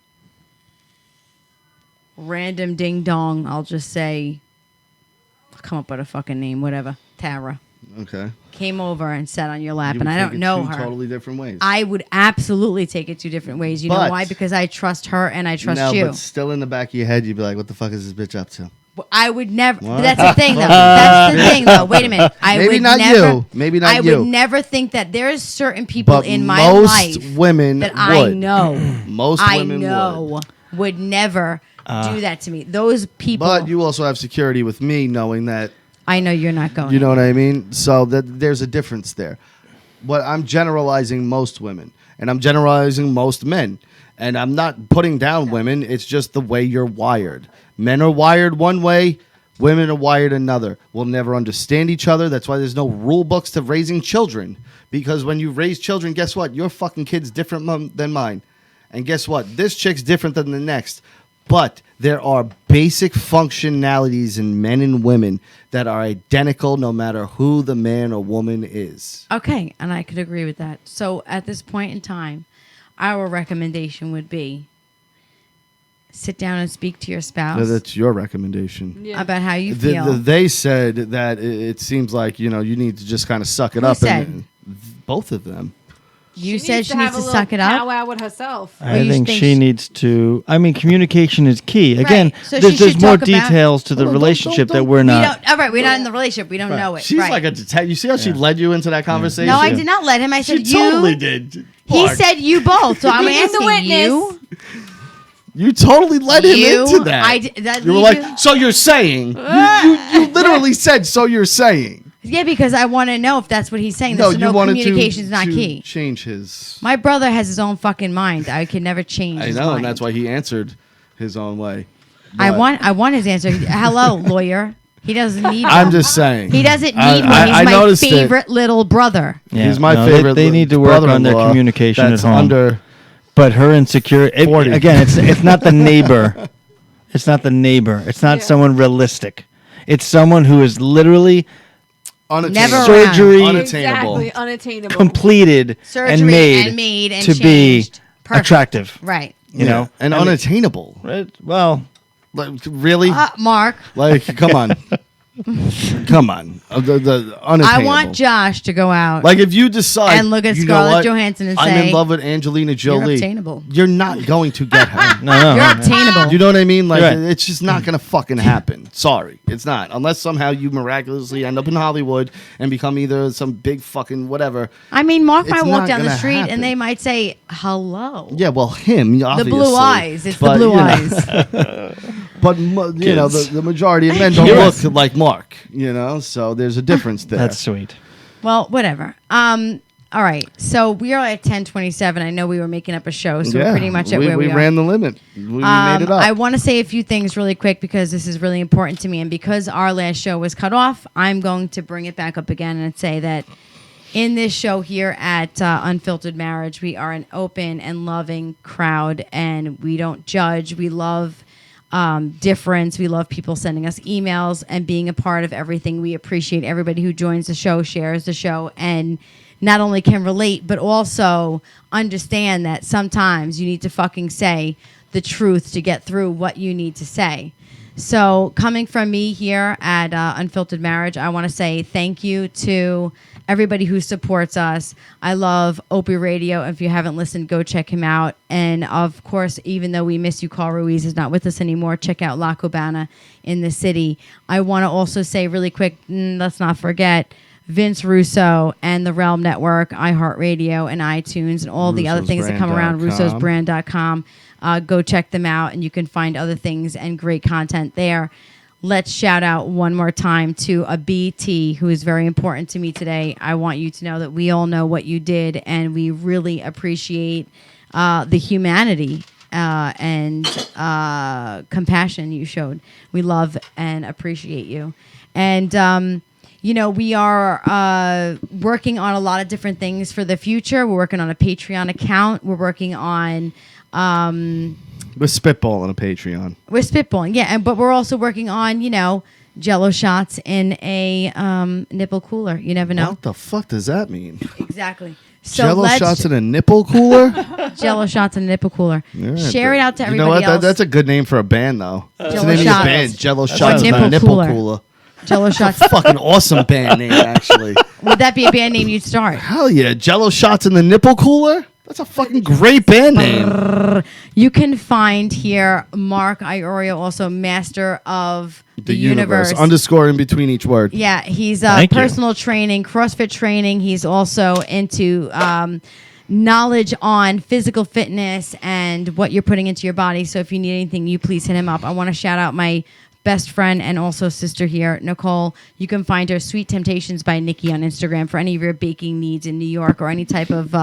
random ding dong, I'll just say, I'll come up with a fucking name, whatever, Tara, Okay. came over and sat on your lap, You and would I take don't it know two her. Totally different ways. I would absolutely take it two different ways. You know But- why? Because I trust her and I trust no, you. but still in the back of your head, you'd be like, "What the fuck is this bitch up to?" I would never. What? That's the thing, though. That's the thing, though. Wait a minute. I Maybe would not never, you. Maybe not I you. would never think that there's certain people But in my most life women that I would. know. Most I women know would never do that to me. Those people. But you also have security with me knowing that, I know you're not going. you know what I mean? So that there's a difference there. But I'm generalizing most women, and I'm generalizing most men. And I'm not putting down women. It's just the way you're wired. Men are wired one way. Women are wired another. We'll never understand each other. That's why there's no rule books to raising children. Because when you raise children, guess what? Your fucking kid's different than mine. And guess what? This chick's different than the next. But there are basic functionalities in men and women that are identical no matter who the man or woman is. Okay, and I could agree with that. So at this point in time, our recommendation would be sit down and speak to your spouse That's your recommendation. Yeah. about how you feel. They said that it seems like, you need to just kind of suck it Who up. said? And both of them. You said she needs to have a suck it little up. powwow with herself. I you think think she she- needs to. I mean, communication is key. Again, So she there's should more talk about- details to the Don't- relationship don't- that we're We not. don't. All right, we're not in the relationship. We don't know it. She's right. like a detective. You see how she led you into that conversation? No, I did not let him. I She said you. totally did. He Mark, said you both. So I'm He is the asking you. witness. you totally led him You- into that. I did- that you were leave like, you- so you're saying? You literally said, so you're saying? Yeah, because I want to know if that's what he's saying. No, So you wanted communication is not to key. change his. My brother has his own fucking mind. I can never change. I his know, mind. and that's why he answered his own way. I But want his answer. Hello, lawyer. He doesn't need. I'm one. just saying. He doesn't need I- one. I- He's I my noticed it. favorite little brother. Yeah, He's my no, favorite. They need to work on their brother-in-law communication that's at home. Under But her insecurity. 40. Again, it's not the neighbor. It's not the neighbor. It's not Yeah. someone realistic. It's someone who is literally unattainable. Never surgery Unattainable. Exactly, unattainable. completed Surgery and made and to be changed. Perfect. attractive. Right. You know, and I mean, unattainable. right? Well, Like, really? Mark, Like, come on. Come on. The I unattainable. want Josh to go out. Like, if you decide And look at you know Scarlett what? Johansson and I'm say, in love with Angelina Jolie. obtainable. You're not going to get her. no. You're obtainable. You know what I mean? Like, Right. it's just not going to fucking happen. Sorry. It's not. Unless somehow you miraculously end up in Hollywood and become either some big fucking whatever. I mean, Mark It's might walk not down the gonna street happen. and they might say hello. Yeah, well, him, The obviously. blue eyes. It's But, the blue you know, eyes. But, you know, Kids. the majority of men don't Yes. look like Mark, you know? So there's a difference there. That's sweet. Well, whatever. All right. So we are at 10:27. I know we were making up a show, so we're pretty much at where we are. ran the limit. We made it up. I want to say a few things really quick because this is really important to me. And because our last show was cut off, I'm going to bring it back up again and say that in this show here at Unfiltered Marriage, we are an open and loving crowd and we don't judge. We love difference. We love people sending us emails and being a part of everything. We appreciate everybody who joins the show, shares the show, and not only can relate, but also understand that sometimes you need to fucking say the truth to get through what you need to say. So coming from me here at Unfiltered Marriage, I want to say thank you to everybody who supports us. I love Opie Radio. If you haven't listened, go check him out. And of course, even though we miss you, Carl Ruiz is not with us anymore. Check out La Cubana in the city. I want to also say really quick, let's not forget Vince Russo and the Realm Network, iHeartRadio, and iTunes, and all the other things that come around, russosbrand.com. Go check them out, and you can find other things and great content there. Let's shout out one more time to a BT who is very important to me today. I want you to know that we all know what you did, and we really appreciate the humanity and compassion you showed. We love and appreciate you. And, you know, we are working on a lot of different things for the future. We're working on a Patreon account. We're working on... We're spitballing a Patreon. We're spitballing, yeah, but we're also working on, you know, Jello shots in a nipple cooler. You never know. What the fuck does that mean? Exactly. So Jello let's shots in a nipple cooler? Jello shots in a nipple cooler. Yeah, Share it out to you everybody know what? else. That's a good name for a band, though. It's the Jello name of shots. the band. Jello That's shots in nipple a nipple cooler. cooler. Jello shots. Fucking awesome band name, actually. Would that be a band name you'd start? Hell yeah. Jello shots in the nipple cooler? That's a fucking great band name. You can find here Mark Iorio, also master of the universe. Underscore in between each word. Yeah, he's Thank you. personal training, CrossFit training. He's also into knowledge on physical fitness and what you're putting into your body. So if you need anything, you please hit him up. I want to shout out my best friend and also sister here, Nicole. You can find her Sweet Temptations by Nikki on Instagram for any of your baking needs in New York or any type of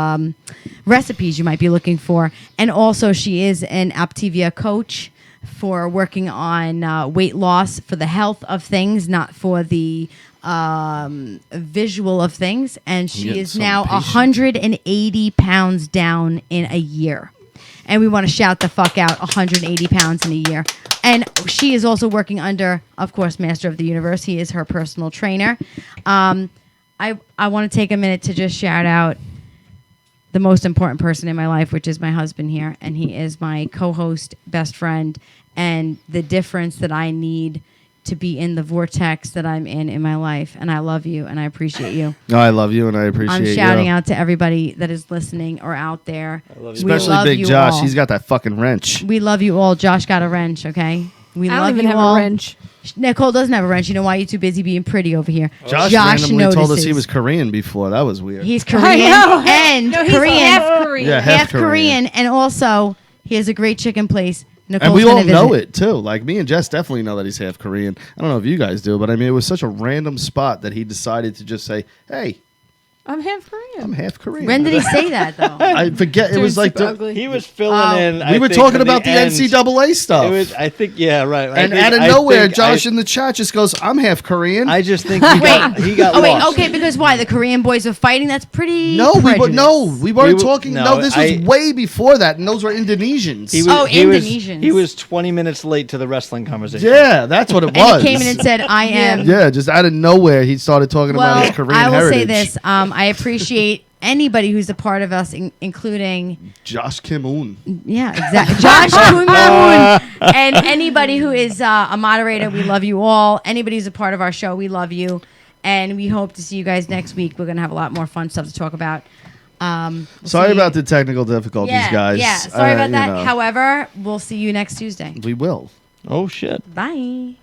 recipes you might be looking for. And also she is an Aptivia coach for working on weight loss for the health of things, not for the visual of things. And she is now 180 pounds down in a year. And we want to shout the fuck out 180 pounds in a year. And she is also working under, of course, Master of the Universe. He is her personal trainer. I want to take a minute to just shout out the most important person in my life, which is my husband here. And he is my co-host, best friend, and the difference that I need to be in the vortex that I'm in my life. And I love you and I appreciate you. No, I love you and I appreciate you. I'm shouting out to everybody that is listening or out there. I love you. Especially Big Josh. He's got that fucking wrench. We love you all. Josh got a wrench, okay? We I love don't even you have all. a wrench. Nicole doesn't have a wrench. You know why? You're too busy being pretty over here. Josh randomly told us he was Korean before. That was weird. He's Korean know. and No, he's Korean. half Korean. Yeah, half Korean. And also, he has a great chicken place. Nicole's And we all gonna know visit. it too. Like me and Jess definitely know that he's half Korean. I don't know if you guys do, but I mean, it was such a random spot that he decided to just say, "Hey, I'm half Korean. I'm half Korean." When did he say that, though? I forget. It Dude, was like super ugly. He was filling in. we were talking about the NCAA stuff. It was, I think, yeah, right. and out of nowhere, Josh in the chat just goes, "I'm half Korean." I just think he got Oh, wait, lost. okay, because why? The Korean boys are fighting? That's pretty No, we prejudiced. weren't We talking. no, No, this was way before that, and those were Indonesians. He was, Oh, he was- Indonesians. He was 20 minutes late to the wrestling conversation. Yeah, that's what it And was. he came in and said, I am. Yeah, just out of nowhere, he started talking about Well, his Korean I will heritage. say this. I appreciate anybody who's a part of us, including, Josh Kim-un. yeah, exactly, Josh Kuhn, and anybody who is a moderator. We love you all. Anybody who's a part of our show, we love you. And we hope to see you guys next week. We're going to have a lot more fun stuff to talk about. We'll Sorry see you- about the technical difficulties, guys. Yeah, sorry about that. you know. However, we'll see you next Tuesday. We will. Oh, shit. Bye.